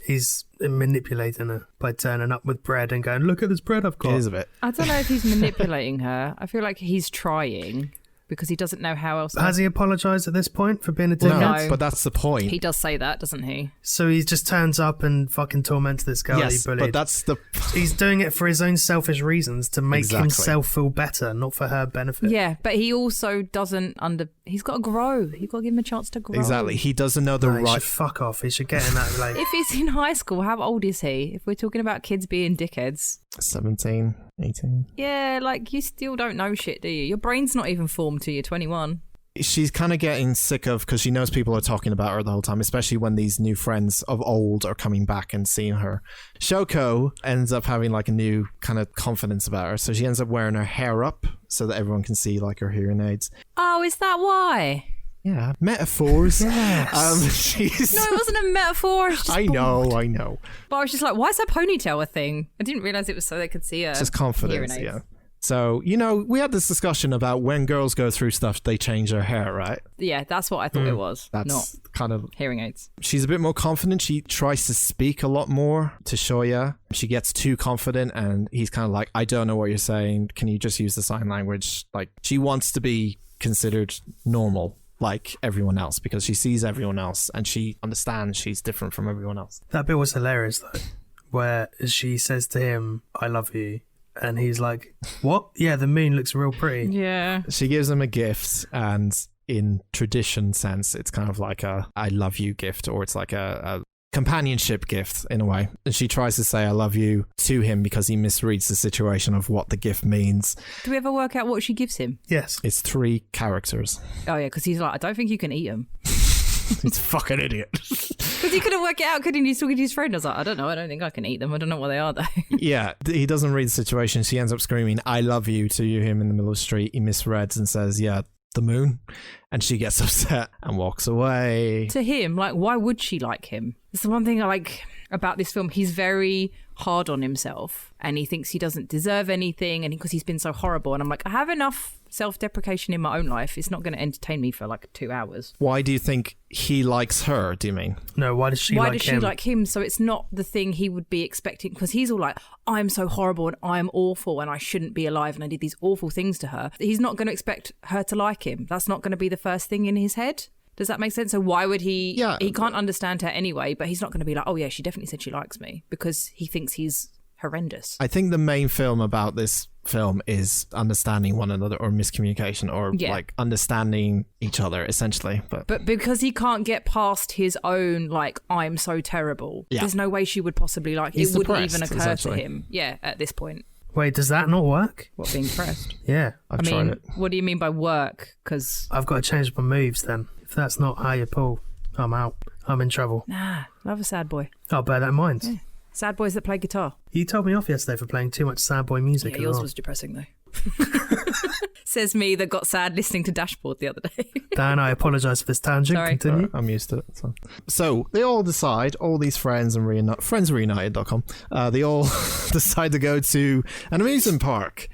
He's manipulating her by turning up with bread and going, look at this bread I've got. It is a bit. I don't know if he's manipulating her. I feel like he's trying because he doesn't know how else. Has he apologised at this point for being a dickhead? No, but that's the point. He does say that, doesn't he? So he just turns up and fucking torments this girl Yes, he bullied. but that's the... He's doing it for his own selfish reasons to make himself feel better, not for her benefit. Yeah, but he also doesn't he's got to grow. You've got to give him a chance to grow. Exactly. He doesn't know the He right... should fuck off. He should get in that like... If he's in high school, how old is he? If we're talking about kids being dickheads. 17, 18. Yeah, like you still don't know shit, do you? Your brain's not even formed till you're 21. She's kind of getting sick of, because she knows people are talking about her the whole time, especially when these new friends of old are coming back and seeing her. Shoko ends up having like a new kind of confidence about her, so she ends up wearing her hair up so that everyone can see like her hearing aids. Oh, is that why? Yeah, metaphors. Yes. She's... No, it wasn't a metaphor. It's just I bored. know. But I was just like, why is her ponytail a thing? I didn't realise it was so they could see her. Just confidence, hearing aids. yeah. So, you know, we had this discussion about when girls go through stuff, they change their hair, right? Yeah, that's what I thought it was. That's not kind of... hearing aids. She's a bit more confident. She tries to speak a lot more to Shoya. She gets too confident and he's kind of like, I don't know what you're saying. Can you just use the sign language? Like, she wants to be considered normal like everyone else because she sees everyone else and she understands she's different from everyone else. That bit was hilarious though, where she says to him, I love you. And he's like, what? Yeah, the moon looks real pretty. Yeah. She gives him a gift, and in tradition sense, it's kind of like a I love you gift, or it's like a companionship gift in a way. And she tries to say I love you to him because he misreads the situation of what the gift means. Do we ever work out what she gives him? Yes. It's 3 characters. Oh, yeah, because he's like, I don't think you can eat them. He's a fucking idiot. Because he couldn't work it out, couldn't he? He's talking to his friend. I was like, I don't know. I don't think I can eat them. I don't know what they are, though. Yeah, he doesn't read the situation. She ends up screaming, I love you to him in the middle of the street. He misreads and says, yeah, the moon. And she gets upset and walks away. To him, like, why would she like him? It's the one thing I like about this film. He's very hard on himself and he thinks he doesn't deserve anything, and because he's been so horrible. And I'm like, I have enough self-deprecation in my own life. It's not going to entertain me for like 2 hours. Why do you think he likes her, do you mean? No, why does she like him? So it's not the thing he would be expecting, because he's all like, I'm so horrible and I'm awful and I shouldn't be alive and I did these awful things to her. He's not going to expect her to like him. That's not going to be the first thing in his head. Does that make sense? So why would he? Yeah. He can't understand her anyway, but he's not going to be like, oh yeah, she definitely said she likes me, because he thinks he's horrendous. I think the main film about this film is understanding one another, or miscommunication, or like understanding each other essentially. But because he can't get past his own like, I'm so terrible, there's no way she would possibly like him. It wouldn't even occur to him at this point. Wait, does that not work? What, being depressed? Yeah. I've tried it. What do you mean by work? Because I've got to change my moves then. If that's not how you pull, I'm out. I'm in trouble. Nah, love a sad boy. I'll bear that in mind. Yeah. Sad boys that play guitar. You told me off yesterday for playing too much sad boy music. Yeah, yours was depressing though. Says me that got sad listening to Dashboard the other day. Dan, I apologise for this tangent. Sorry. Continue. I'm used to it. So they all decide, all these friends and friendsreunited.com, they all decide to go to an amusement park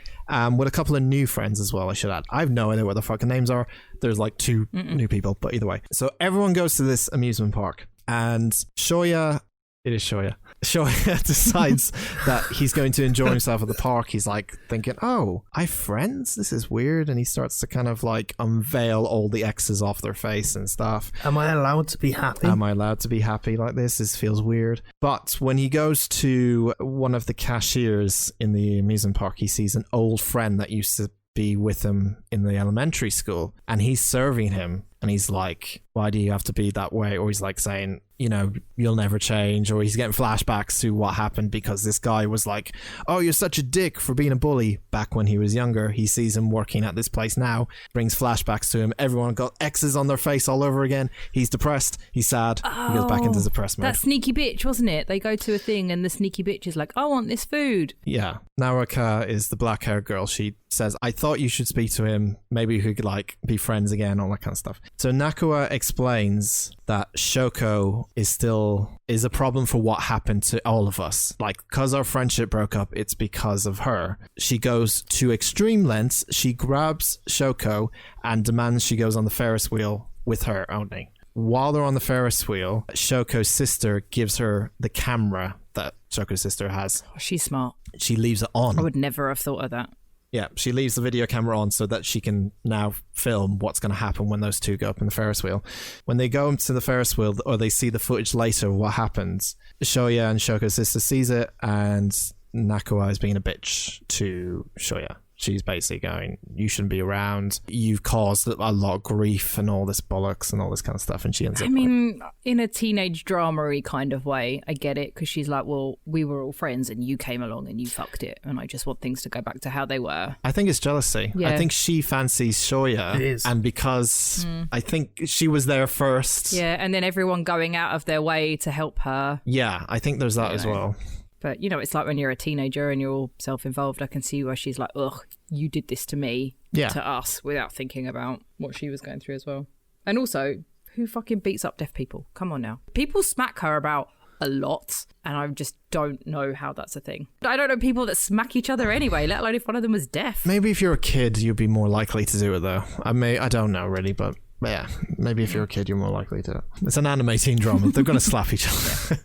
with a couple of new friends as well, I should add. I have no idea what the fucking names are. There's like 2 new people, but either way. So everyone goes to this amusement park, and Shoya decides that he's going to enjoy himself at the park. He's like thinking, oh, I have friends? This is weird. And he starts to kind of like unveil all the X's off their face and stuff. Am I allowed to be happy? Am I allowed to be happy like this? This feels weird. But when he goes to one of the cashiers in the amusement park, he sees an old friend that used to be with him in the elementary school, and he's serving him, and he's like, why do you have to be that way? Or he's like saying, you know, you'll never change. Or he's getting flashbacks to what happened because this guy was like, oh, you're such a dick for being a bully back when he was younger. He sees him working at this place now, brings flashbacks to him. Everyone got X's on their face all over again. He's depressed. He's sad. He goes back into depressed mode. That sneaky bitch, wasn't it? They go to a thing and the sneaky bitch is like, I want this food. Yeah. Naraka is the black haired girl. She says, I thought you should speak to him. Maybe we could like be friends again, all that kind of stuff. So Nakua explains that Shoko is a problem for what happened to all of us. Like, because our friendship broke up, it's because of her. She goes to extreme lengths. She grabs Shoko and demands she goes on the Ferris wheel with her only. While they're on the Ferris wheel, Shoko's sister gives her the camera that Shoko's sister has. Oh, she's smart. She leaves it on. I would never have thought of that. Yeah, she leaves the video camera on so that she can now film what's going to happen when those two go up in the Ferris wheel. When they go into the Ferris wheel, or they see the footage later of what happens, Shoya and Shoko's sister sees it, and Nakua is being a bitch to Shoya. She's basically going, you shouldn't be around. You've caused a lot of grief and all this bollocks and all this kind of stuff. And she ends up... in a teenage drama-y kind of way, I get it. Because she's like, well, we were all friends and you came along and you fucked it. And I just want things to go back to how they were. I think it's jealousy. Yeah. I think she fancies Shoya. It is. And because I think she was there first. Yeah, and then everyone going out of their way to help her. Yeah, I think there's that as well. But, you know, it's like when you're a teenager and you're all self-involved, I can see where she's like, ugh, you did this to me, to us, without thinking about what she was going through as well. And also, who fucking beats up deaf people? Come on now. People smack her about a lot, and I just don't know how that's a thing. I don't know people that smack each other anyway, let alone if one of them was deaf. Maybe if you're a kid, you'd be more likely to do it, though. I don't know, really, but... yeah, maybe if you're a kid, you're more likely to. It's an anime teen drama. They're going to slap each other.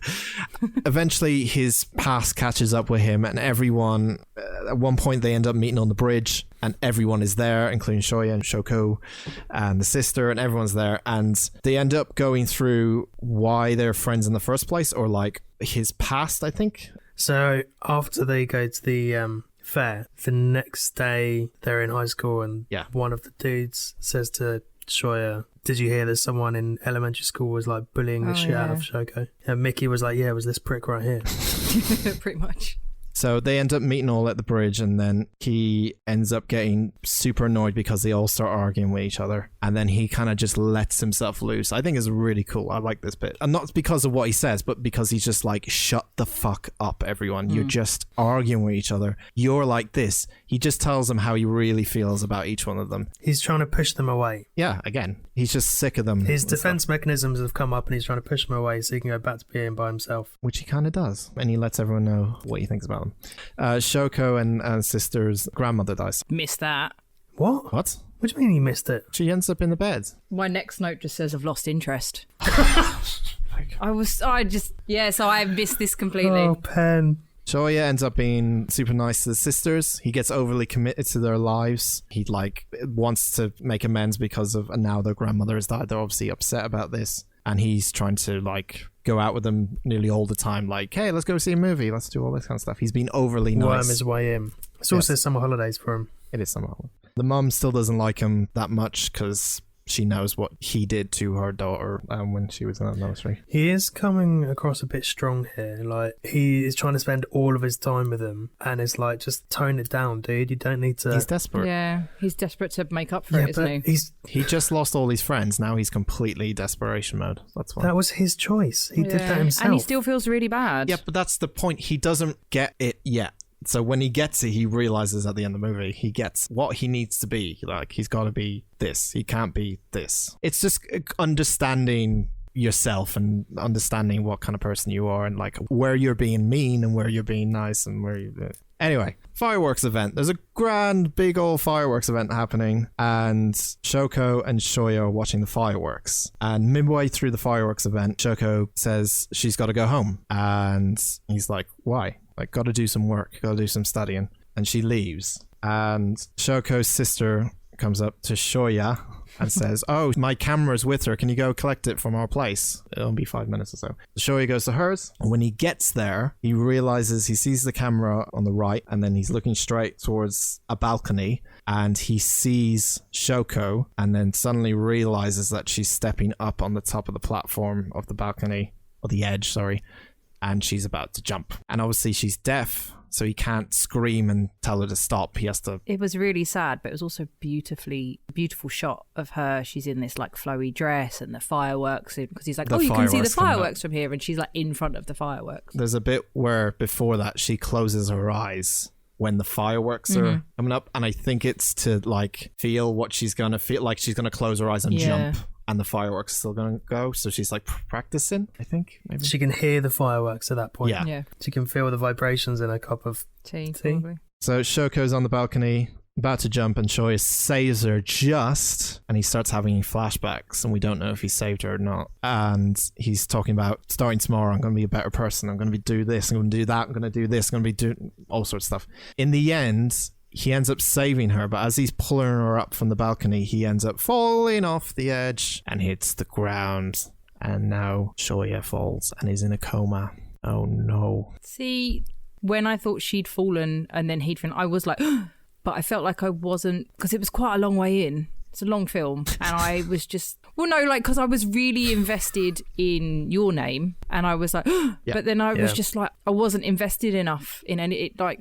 Eventually, his past catches up with him, and everyone, at one point, they end up meeting on the bridge, and everyone is there, including Shoya and Shoko and the sister, and everyone's there. And they end up going through why they're friends in the first place, or like his past, I think. So after they go to the fair, the next day they're in high school, and one of the dudes says to Shoya, did you hear that someone in elementary school was like bullying the shit out of Shoko? And Mickey was like, yeah, it was this prick right here. Pretty much. So they end up meeting all at the bridge, and then he ends up getting super annoyed because they all start arguing with each other. And then he kind of just lets himself loose. I think it's really cool. I like this bit. And not because of what he says, but because he's just like, shut the fuck up, everyone. You're just arguing with each other. You're like this. He just tells them how he really feels about each one of them. He's trying to push them away. Yeah, again, he's just sick of them. His defense mechanisms have come up and he's trying to push them away so he can go back to being by himself. Which he kind of does. And he lets everyone know what he thinks about them. Shoko and sister's grandmother dies. Missed that. What? What? What do you mean you missed it? She ends up in the bed. My next note just says I've lost interest. So I missed this completely. Oh, pen. Shoya ends up being super nice to the sisters. He gets overly committed to their lives. He wants to make amends because of, and now their grandmother has died. They're obviously upset about this. And he's trying to go out with them nearly all the time. Like, hey, let's go see a movie. Let's do all this kind of stuff. He's been overly nice. Worm his way in. It's also summer holidays for him. It is summer holidays. The mum still doesn't like him that much because she knows what he did to her daughter when she was in the nursery. He is coming across a bit strong here. Like, he is trying to spend all of his time with him and is like, just tone it down, dude. You don't need to... He's desperate. Yeah, he's desperate to make up for it, isn't he? He just lost all his friends. Now he's completely desperation mode. That's why. That was his choice. He did that himself. And he still feels really bad. Yeah, but that's the point. He doesn't get it yet. So when he gets it, he realizes at the end of the movie, he gets what he needs to be. Like, he's got to be this. He can't be this. It's just understanding yourself and understanding what kind of person you are and like where you're being mean and where you're being nice and where you... Anyway, fireworks event. There's a grand, big old fireworks event happening, and Shoko and Shoya are watching the fireworks. And midway through the fireworks event, Shoko says she's got to go home. And he's like, why? Like, got to do some work, got to do some studying. And she leaves. And Shoko's sister comes up to Shoya and says, oh, my camera's with her. Can you go collect it from our place? It'll be 5 minutes or so. Shoya goes to hers. And when he gets there, he realizes he sees the camera on the right, and then he's looking straight towards a balcony, and he sees Shoko, and then suddenly realizes that she's stepping up on the top of the platform of the balcony, or the edge, sorry, and she's about to jump. And obviously she's deaf, so he can't scream and tell her to stop. He has to... It was really sad, but it was also beautiful shot of her. She's in this like flowy dress and the fireworks, because he's like, you can see the fireworks from here, and she's like in front of the fireworks. There's a bit where before that she closes her eyes when the fireworks are coming up, and I think it's to like feel what she's gonna feel, like she's gonna close her eyes and jump, and the fireworks are still gonna go, so she's like practicing, I think. Maybe she can hear the fireworks at that point. Yeah. She can feel the vibrations in a cup of tea. Probably. So Shoko's on the balcony about to jump, and Shoya saves her just, and he starts having flashbacks, and we don't know if he saved her or not. And he's talking about, starting tomorrow, I'm going to be a better person. I'm going to do this. I'm going to do that. I'm going to do this. I'm going to be doing all sorts of stuff. In the end, he ends up saving her, but as he's pulling her up from the balcony, he ends up falling off the edge and hits the ground. And now Shoya falls and is in a coma. Oh no. See, when I thought she'd fallen and then he'd fallen, I was like... But I felt like I wasn't, because it was quite a long way in. It's a long film. And I was just, because I was really invested in Your Name. And I was like, but then I was just like, I wasn't invested enough in any, I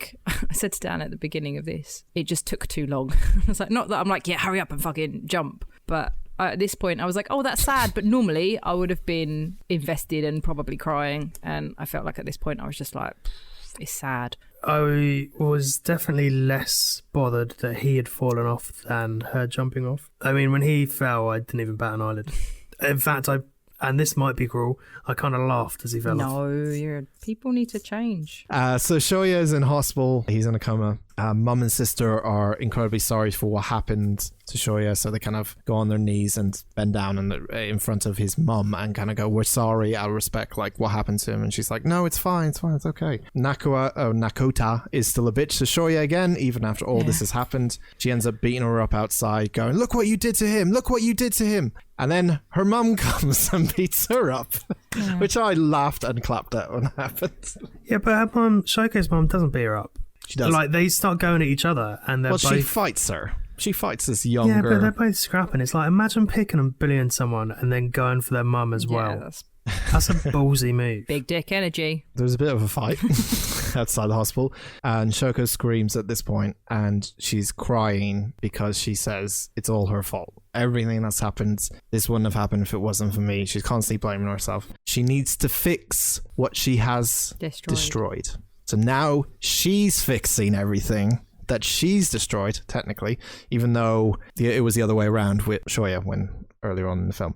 said to Dan at the beginning of this, it just took too long. I was like, not that I'm like, yeah, hurry up and fucking jump. But at this point, I was like, oh, that's sad. But normally I would have been invested and probably crying. And I felt like at this point, I was just like, it's sad. I was definitely less bothered that he had fallen off than her jumping off. I mean, when he fell, I didn't even bat an eyelid. In fact, and this might be cruel, I kind of laughed as he fell off. No, people need to change. So Shoya is in hospital. He's in a coma. Mum and sister are incredibly sorry for what happened to Shoya, so they kind of go on their knees and bend down in front of his mum and kind of go, we're sorry, out of respect, like what happened to him. And she's like, no, it's fine, it's okay. Nakota is still a bitch to Shoya again, even after all this has happened. She ends up beating her up outside, going, look what you did to him, look what you did to him. And then her mum comes and beats her up, which I laughed and clapped at when it happened. Yeah, but her mum, Shoko's mum, doesn't beat her up. She does. Like, they start going at each other, and they're both... she fights her. She fights this Yeah, younger. but they're both scrapping. It's like, imagine picking and bullying someone and then going for their mum as Yeah, well. That's a ballsy move. big dick energy. There's a bit of a fight outside the hospital, and Shoko screams at this point, and she's crying because she says it's all her fault. Everything that's happened, this wouldn't have happened if it wasn't for me. She's constantly blaming herself. She needs to fix what she has destroyed. So now she's fixing everything that she's destroyed, technically, even though it was the other way around with Shoya when earlier on in the film.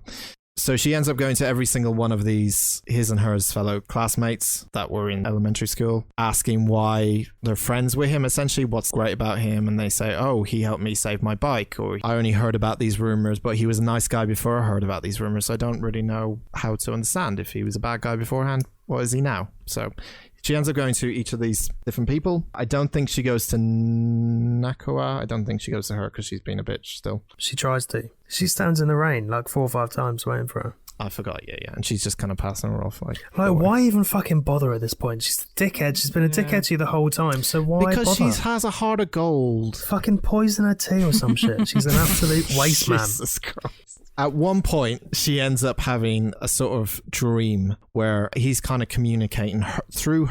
So she ends up going to every single one of these, his and hers fellow classmates that were in elementary school, asking why they're friends with him, essentially what's great about him. And they say, oh, he helped me save my bike, or I only heard about these rumors, but he was a nice guy before I heard about these rumors. So I don't really know how to understand if he was a bad guy beforehand. What is he now? So she ends up going to each of these different people. I don't think she goes to Nakoa. I don't think she goes to her because she's been a bitch still. She tries to. She stands in the rain like 4 or 5 times waiting for her. I forgot, yeah. And she's just kind of passing her off. Like why even fucking bother at this point? She's a dickhead. She's been a dickhead to you the whole time, so why because bother? she has a heart of gold. Fucking poison her tea or some shit. She's an absolute waste man. Jesus Christ. At one point, she ends up having a sort of dream where he's kind of communicating through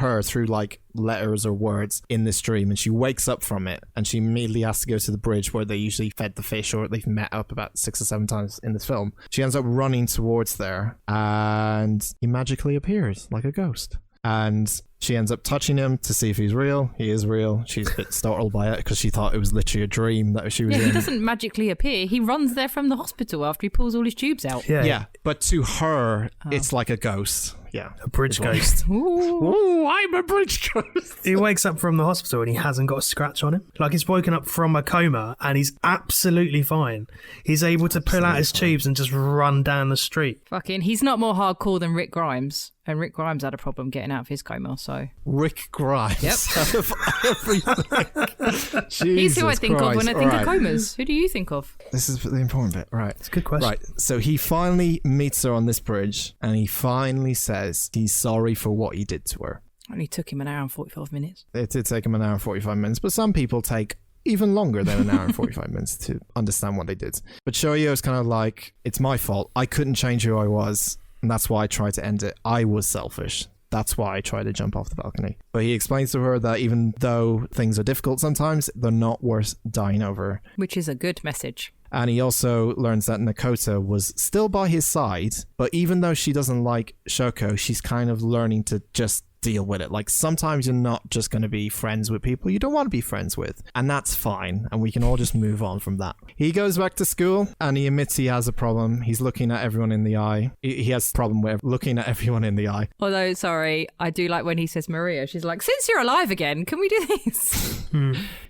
like letters or words in this dream, and she wakes up from it and she immediately has to go to the bridge where they usually fed the fish, or they've met up about 6 or 7 times in this film. She ends up running towards there and he magically appears like a ghost. And she ends up touching him to see if he's real. He is real. She's a bit startled by it because she thought it was literally a dream that she was in. He doesn't magically appear. He runs there from the hospital after he pulls all his tubes out. Yeah. But to her, it's like a ghost. Yeah. A bridge ghost. Ooh, I'm a bridge ghost. He wakes up from the hospital and he hasn't got a scratch on him. Like, he's woken up from a coma and he's absolutely fine. He's able to pull out his tubes and just run down the street. Fucking, he's not more hardcore than Rick Grimes. And Rick Grimes had a problem getting out of his coma, so... Rick Grimes? Yep. Out of everything. He's who I think of when I think of comas. Who do you think of? This is the important bit. Right. It's a good question. Right. So he finally meets her on this bridge and he finally says he's sorry for what he did to her. Only took him an hour and 45 minutes. It did take him an hour and 45 minutes, but some people take even longer than an hour and 45 minutes to understand what they did. But Shoyo is kind of like, it's my fault. I couldn't change who I was. And that's why I tried to end it. I was selfish. That's why I tried to jump off the balcony. But he explains to her that even though things are difficult sometimes, they're not worth dying over. Which is a good message. And he also learns that Nakota was still by his side, but even though she doesn't like Shoko, she's kind of learning to just deal with it. Like, sometimes you're not just going to be friends with people you don't want to be friends with, and that's fine, and we can all just move on from that. He goes back to school and he admits he has a problem. He's looking at everyone in the eye. He has a problem with looking at everyone in the eye. Although, sorry, I do like when he says Maria. She's like, since you're alive again, can we do this?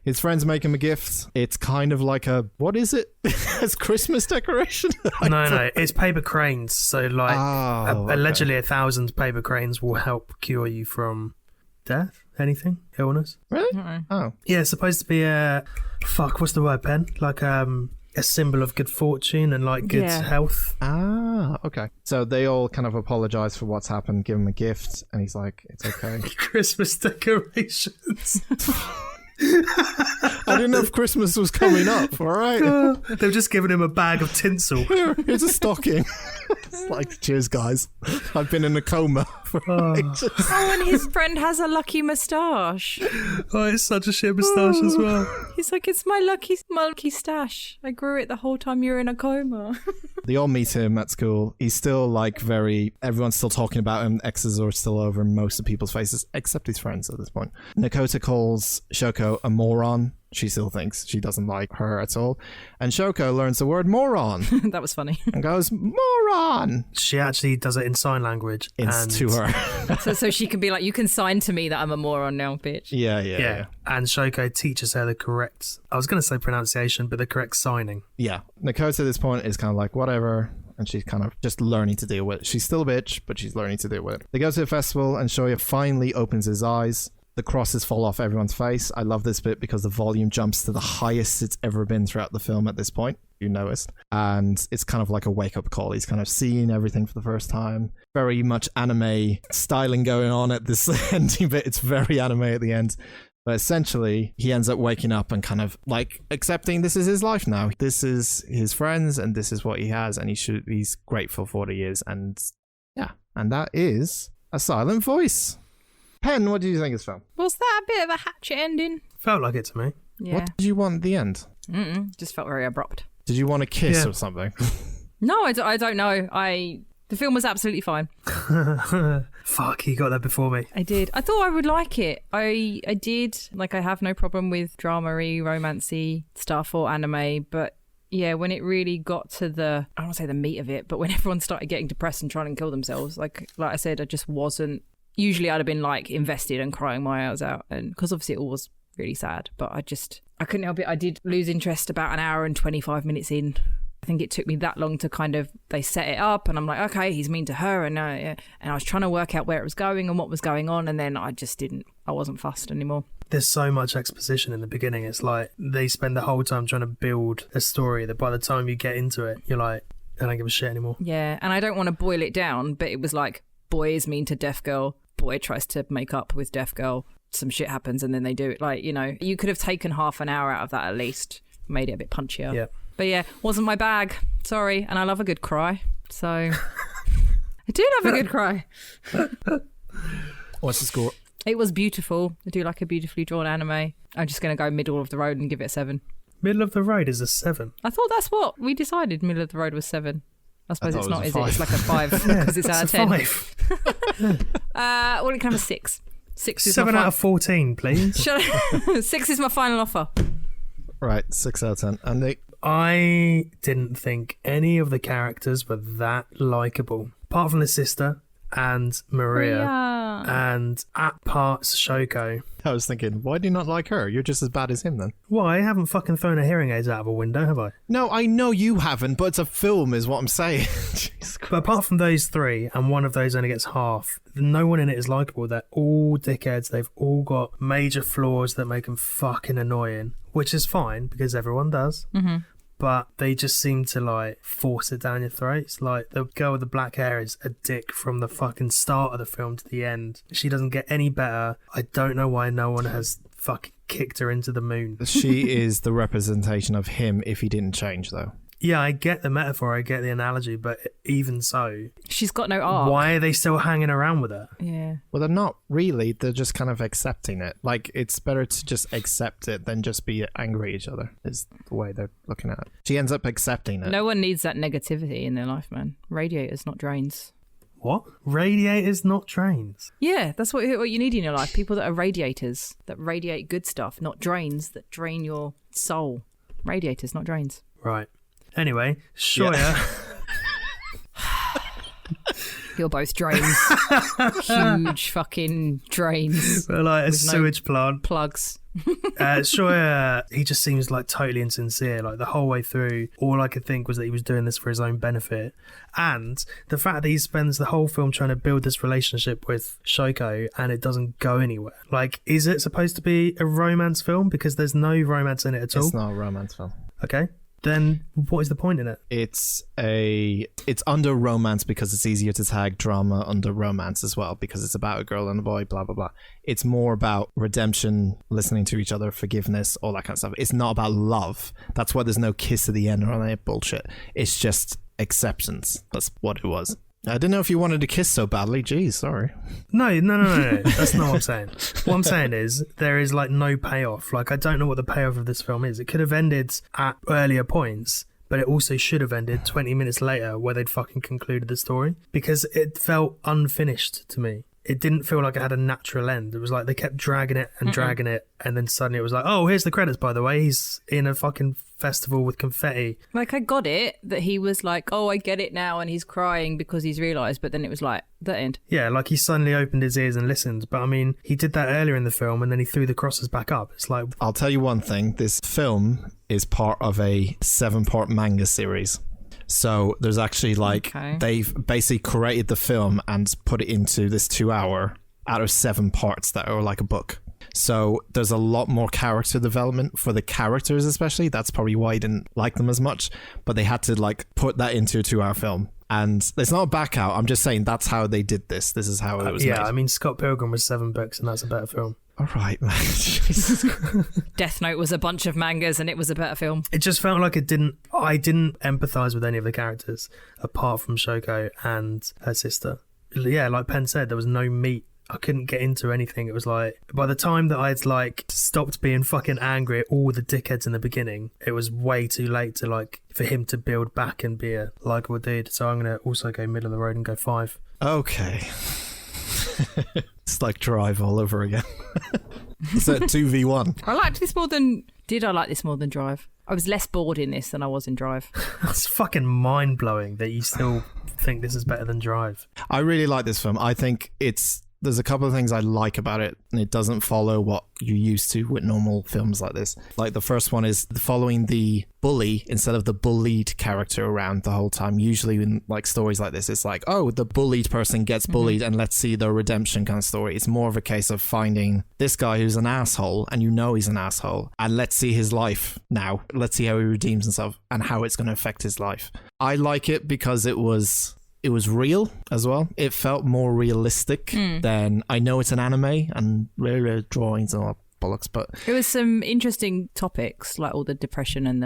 His friends make him a gift. It's kind of like a, what is it? It's Christmas decoration? No, it's paper cranes. So, like, allegedly 1,000 paper cranes will help cure you from death, anything, illness. Really? Oh. Yeah, it's supposed to be what's the word, Ben? Like a symbol of good fortune and like good health. Ah, okay. So they all kind of apologize for what's happened, give him a gift, and he's like, it's okay. Christmas decorations. I didn't know if Christmas was coming up, all right? They've just given him a bag of tinsel. Here's a stocking. It's like, cheers, guys. I've been in a coma for ages. Oh, and his friend has a lucky moustache. Oh, it's such a shit moustache as well. He's like, it's my lucky stash. I grew it the whole time you were in a coma. They all meet him at school. He's still like everyone's still talking about him. X's are still over most of people's faces, except his friends at this point. Nakota calls Shoko a moron. She still thinks she doesn't like her at all. And Shoko learns the word moron. That was funny. And goes, moron! She actually does it in sign language. To her. so she can be like, you can sign to me that I'm a moron now, bitch. Yeah. And Shoko teaches her the correct, I was going to say pronunciation, but the correct signing. Yeah. Nakota at this point is kind of like, whatever. And she's kind of just learning to deal with it. She's still a bitch, but she's learning to deal with it. They go to the festival and Shoya finally opens his eyes. The crosses fall off everyone's face. I love this bit because the volume jumps to the highest it's ever been throughout the film at this point, you noticed. And it's kind of like a wake-up call. He's kind of seeing everything for the first time. Very much anime styling going on at this ending bit. It's very anime at the end. But essentially, he ends up waking up and kind of like accepting this is his life now. This is his friends and this is what he has, and he's grateful for what he is. And yeah, and that is A Silent Voice. Pen, what do you think of this film? Was that a bit of a hatchet ending? Felt like it to me. Yeah. What did you want at the end? Just felt very abrupt. Did you want a kiss or something? No, I don't know. The film was absolutely fine. Fuck, you got that before me. I did. I thought I would like it. I did. Like, I have no problem with drama-y, romancy stuff or anime, but yeah, when it really got to I don't want to say the meat of it, but when everyone started getting depressed and trying to kill themselves, like I said, I just wasn't. Usually I'd have been like invested and crying my eyes out, and because obviously it all was really sad, but I couldn't help it. I did lose interest about an hour and 25 minutes in. I think it took me that long to kind of, they set it up and I'm like, okay, he's mean to her, and I was trying to work out where it was going and what was going on, and then I wasn't fussed anymore. There's so much exposition in the beginning. It's like they spend the whole time trying to build a story that by the time you get into it, you're like, I don't give a shit anymore. Yeah, and I don't want to boil it down, but it was like, boy is mean to deaf girl, boy tries to make up with deaf girl, some shit happens and then they do it. Like, you know, you could have taken half an hour out of that at least, made it a bit punchier. Yeah. But yeah, wasn't my bag. Sorry. And I love a good cry. So I do love a good cry. What's the score? It was beautiful. I do like a beautifully drawn anime. I'm just going to go middle of the road and give it a 7. Middle of the road is a 7. I thought that's what we decided. Middle of the road was 7. I suppose it's not, is it? It's like a 5 Yeah, because it's out of 10. 5. Well, it can have a 6. 6 is 7 out of 14, please. 6 is my final offer. Right, 6 out of 10. Andy? I didn't think any of the characters were that likeable, apart from the sister and Maria, and at parts Shoko. I was thinking, why do you not like her? You're just as bad as him then. Well, I haven't fucking thrown a hearing aids out of a window, have I? No, I know you haven't, but it's a film is what I'm saying. Jesus Christ. But apart from those 3, and one of those only gets half, no one in it is likeable. They're all dickheads. They've all got major flaws that make them fucking annoying, which is fine because everyone does. Mm-hmm. But they just seem to like force it down your throats. Like the girl with the black hair is a dick from the fucking start of the film to the end. She doesn't get any better. I don't know why no one has fucking kicked her into the moon. She is the representation of him if he didn't change, though. Yeah, I get the metaphor, I get the analogy, but even so, she's got no arc. Why are they still hanging around with her? Yeah. Well, they're not really. They're just kind of accepting it. Like, it's better to just accept it than just be angry at each other, is the way they're looking at it. She ends up accepting it. No one needs that negativity in their life, man. Radiators, not drains. What? Radiators, not drains? Yeah, that's what you need in your life. People that are radiators, that radiate good stuff, not drains that drain your soul. Radiators, not drains. Right. Anyway, Shoya. Yeah. You're both drains. Huge fucking drains. We're like a sewage plant. Plugs. Shoya, he just seems like totally insincere. Like the whole way through, all I could think was that he was doing this for his own benefit. And the fact that he spends the whole film trying to build this relationship with Shoko and it doesn't go anywhere. Like, is it supposed to be a romance film? Because there's no romance in it at all. It's not a romance film. Okay. Then what is the point in it? It's under romance because it's easier to tag drama under romance as well, because it's about a girl and a boy, blah blah blah. It's more about redemption, listening to each other, forgiveness, all that kind of stuff. It's not about love. That's why there's no kiss at the end or any bullshit. It's just acceptance. That's what it was. I didn't know if you wanted to kiss so badly. Jeez, sorry. No. That's not what I'm saying. What I'm saying is there is like no payoff. Like, I don't know what the payoff of this film is. It could have ended at earlier points, but it also should have ended 20 minutes later where they'd fucking concluded the story, because it felt unfinished to me. It didn't feel like it had a natural end. It was like they kept dragging it and dragging it, and then suddenly it was like, oh, here's the credits, by the way. He's in a fucking festival with confetti. Like, I got it that he was like, oh, I get it now, and he's crying because he's realised, but then it was like, that end. Yeah, like he suddenly opened his ears and listened. But I mean, he did that earlier in the film, and then he threw the crosses back up. It's like... I'll tell you one thing. This film is part of a 7-part manga series. So there's actually like, they've basically created the film and put it into this 2-hour out of 7 parts that are like a book. So there's a lot more character development for the characters, especially. That's probably why I didn't like them as much. But they had to like put that into a 2-hour film. And it's not a back out. I'm just saying that's how they did this. This is how it was made. I mean, Scott Pilgrim was 7 books, and that's a better film. All right, man. Jesus Christ. Death Note was a bunch of mangas and it was a better film. It just felt like I didn't empathise with any of the characters apart from Shoko and her sister. Yeah, like Penn said, there was no meat. I couldn't get into anything. It was like, by the time that I'd like stopped being fucking angry at all the dickheads in the beginning, it was way too late to like for him to build back and be a likeable dude. So I'm gonna also go middle of the road and go 5. Okay. It's like Drive all over again. It's at 2v1. Did I like this more than Drive? I was less bored in this than I was in Drive. That's fucking mind blowing that you still think this is better than Drive. I really like this film. I think there's a couple of things I like about it, and it doesn't follow what you're used to with normal films like this. Like the first one is following the bully instead of the bullied character around the whole time. Usually in like stories like this, it's like, oh, the bullied person gets bullied and let's see their redemption kind of story. It's more of a case of finding this guy who's an asshole and you know he's an asshole, and let's see his life now. Let's see how he redeems himself and how it's going to affect his life. I like it because it was real as well. It felt more realistic than, I know it's an anime and rare drawings and all that bollocks, but it was some interesting topics, like all the depression and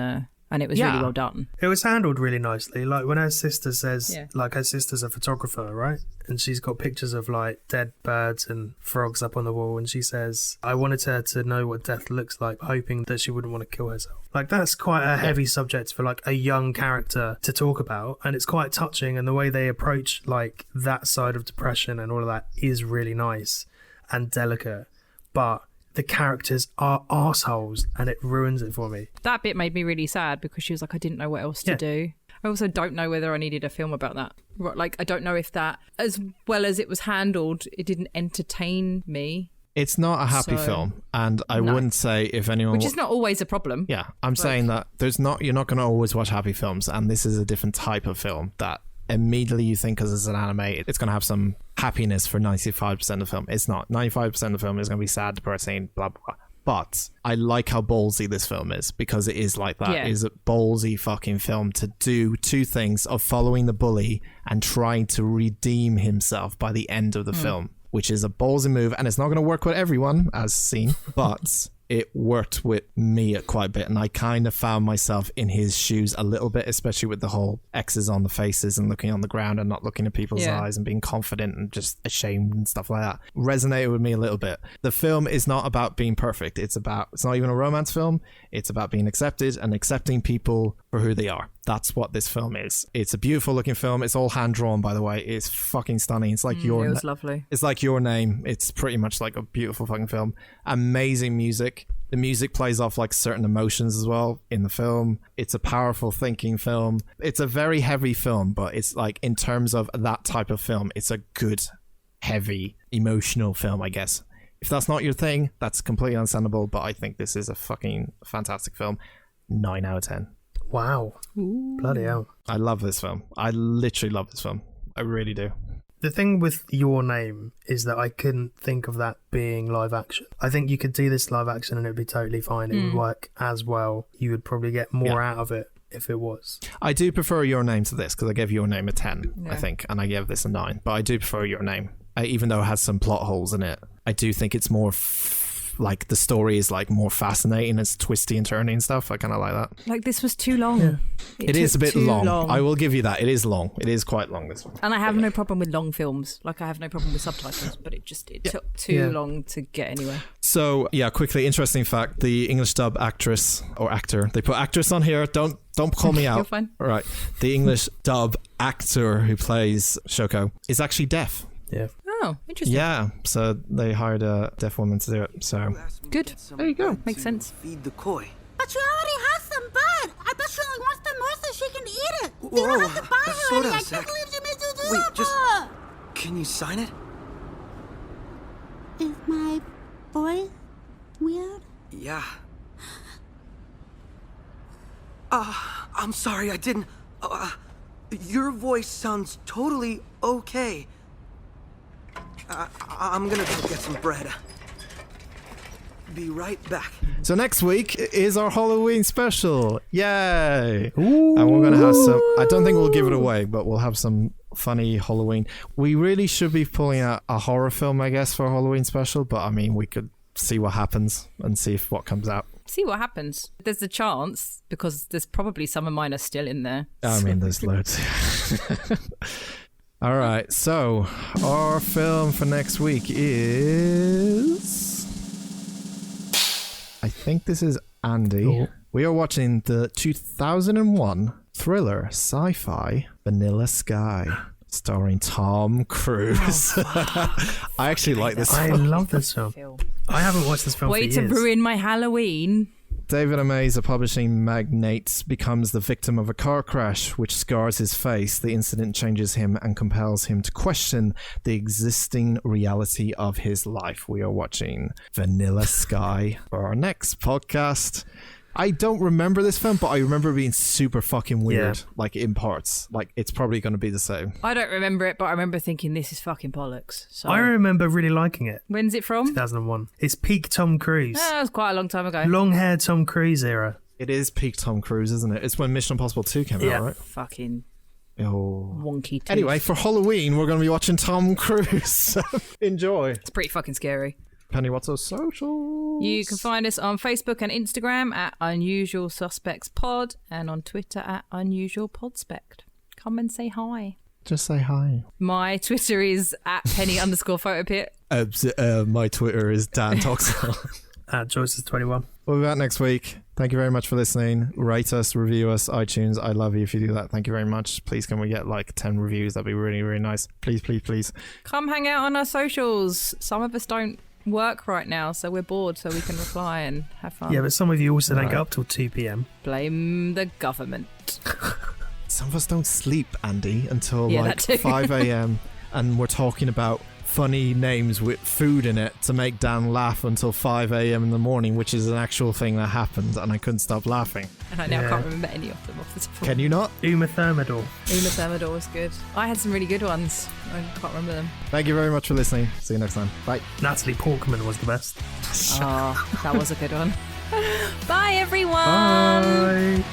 it was really well done. It was handled really nicely. Like when her sister says, like her sister's a photographer, right? And she's got pictures of like dead birds and frogs up on the wall. And she says, I wanted her to know what death looks like, hoping that she wouldn't want to kill herself. Like that's quite a heavy subject for like a young character to talk about. And it's quite touching. And the way they approach like that side of depression and all of that is really nice and delicate. But the characters are arseholes and it ruins it for me. That bit made me really sad because she was like, I didn't know what else to do. I also don't know whether I needed a film about that. Like, I don't know if that, as well as it was handled, it didn't entertain me. It's not a happy film, and I wouldn't say if anyone... Which is not always a problem. Yeah, I'm saying that you're not going to always watch happy films, and this is a different type of film that immediately you think, because it's an anime, it's going to have some happiness for 95% of the film. It's not. 95% of the film is going to be sad, depressing, blah, blah, blah. But I like how ballsy this film is, because it is like that. It is a ballsy fucking film to do two things of following the bully and trying to redeem himself by the end of the film, which is a ballsy move, and it's not going to work with everyone, as seen, but it worked with me quite a bit, and I kind of found myself in his shoes a little bit, especially with the whole X's on the faces and looking on the ground and not looking at people's eyes and being confident and just ashamed and stuff like that. Resonated with me a little bit. The film is not about being perfect. It's not even a romance film. It's about being accepted and accepting people for who they are. That's what this film is. It's a beautiful looking film. It's all hand drawn, by the way. It's fucking stunning. It's like it was lovely. It's like Your Name. It's pretty much like a beautiful fucking film. Amazing music. The music plays off like certain emotions as well in the film. It's a powerful thinking film. It's a very heavy film, but it's like, in terms of that type of film, it's a good, heavy, emotional film, I guess. If that's not your thing, that's completely understandable, but I think this is a fucking fantastic film. 9 out of 10. Wow. Ooh. Bloody hell. I love this film. I literally love this film. I really do. The thing with Your Name is that I couldn't think of that being live action. I think you could do this live action and it'd be totally fine. It would work as well. You would probably get more out of it if it was. I do prefer Your Name to this, because I gave Your Name a 10, I think, and I gave this a 9. But I do prefer Your Name. Even though it has some plot holes in it, I do think it's more... like the story is like more fascinating. It's twisty and turny and stuff. I kind of like that. Like, this was too long. Yeah. It is a bit long. I will give you that. It is long. It is quite long, this one. And I have no problem with long films. Like, I have no problem with subtitles, but it took too long to get anywhere. So, quickly, interesting fact. The English dub actress or actor, they put actress on here. Don't call me out. You're fine. All right. The English dub actor who plays Shoko is actually deaf. Yeah. Oh, interesting. Yeah, so they hired a deaf woman to do it. So good. There you go. Makes sense. Feed the koi. But she already has some bud. I bet she only wants the more so she can eat it. You don't have to buy her any. I can't believe she made you do that. Just... Can you sign it? Is my voice weird? Yeah. I'm sorry, I didn't... your voice sounds totally okay. I'm gonna go get some bread. Be right back. So next week is our Halloween special. Yay! Ooh. And we're gonna have some... I don't think we'll give it away, but we'll have some funny Halloween. We really should be pulling out a horror film, I guess, for a Halloween special, but I mean, we could see what happens and see if what comes out. See what happens. There's a chance, because there's probably some of mine are still in there. I mean, there's loads. All right, so our film for next week is... I think this is Andy. Cool. We are watching the 2001 thriller sci-fi Vanilla Sky, starring Tom Cruise. I actually like this I film. love this film. I haven't watched this film Way for to years. ruin my Halloween. David Amaze, a publishing magnate, becomes the victim of a car crash which scars his face. The incident changes him and compels him to question the existing reality of his life. We are watching Vanilla Sky for our next podcast. I don't remember this film, but I remember it being super fucking weird, Yeah. like in parts. Like, it's probably going to be the same. I don't remember it, but I remember thinking this is fucking bollocks. So I remember really liking it. when's it from? 2001. It's peak Tom Cruise. That was quite a long time ago. Long hair Tom Cruise era. It is peak Tom Cruise, isn't it? It's when Mission Impossible 2 came Yeah. out, right? Fucking Oh. wonky tooth. Anyway, for Halloween, we're going to be watching Tom Cruise. So enjoy. It's pretty fucking scary. Penny, what's our socials? You can find us on Facebook and Instagram at Unusual Suspects Pod, and on Twitter at Unusual Podspect. Come and say hi. Just say hi. My Twitter is at Penny_photopit. My Twitter is Dan Toxel. Joyce is 21. We'll be back next week. Thank you very much for listening. Rate us, review us, iTunes. I love you if you do that. Thank you very much. Please, can we get like 10 reviews? That'd be really, really nice. Please, please, please. Come hang out on our socials. Some of us don't work right now, so we're bored, so we can reply and have fun. Yeah, but some of you also don't get up till 2 p.m. Blame the government. Some of us don't sleep, Andy, until Yeah, like that too. 5 a.m. and we're talking about funny names with food in it to make Dan laugh until 5 a.m. in the morning, which is an actual thing that happened, and I couldn't stop laughing. And I now Yeah. can't remember any of them off the top of my Can you not? Uma Thermidor. Uma Thermidor was good. I had some really good ones. I can't remember them. Thank you very much for listening. See you next time. Bye. Natalie Portman was the best. Oh, that was a good one. Bye, everyone. Bye.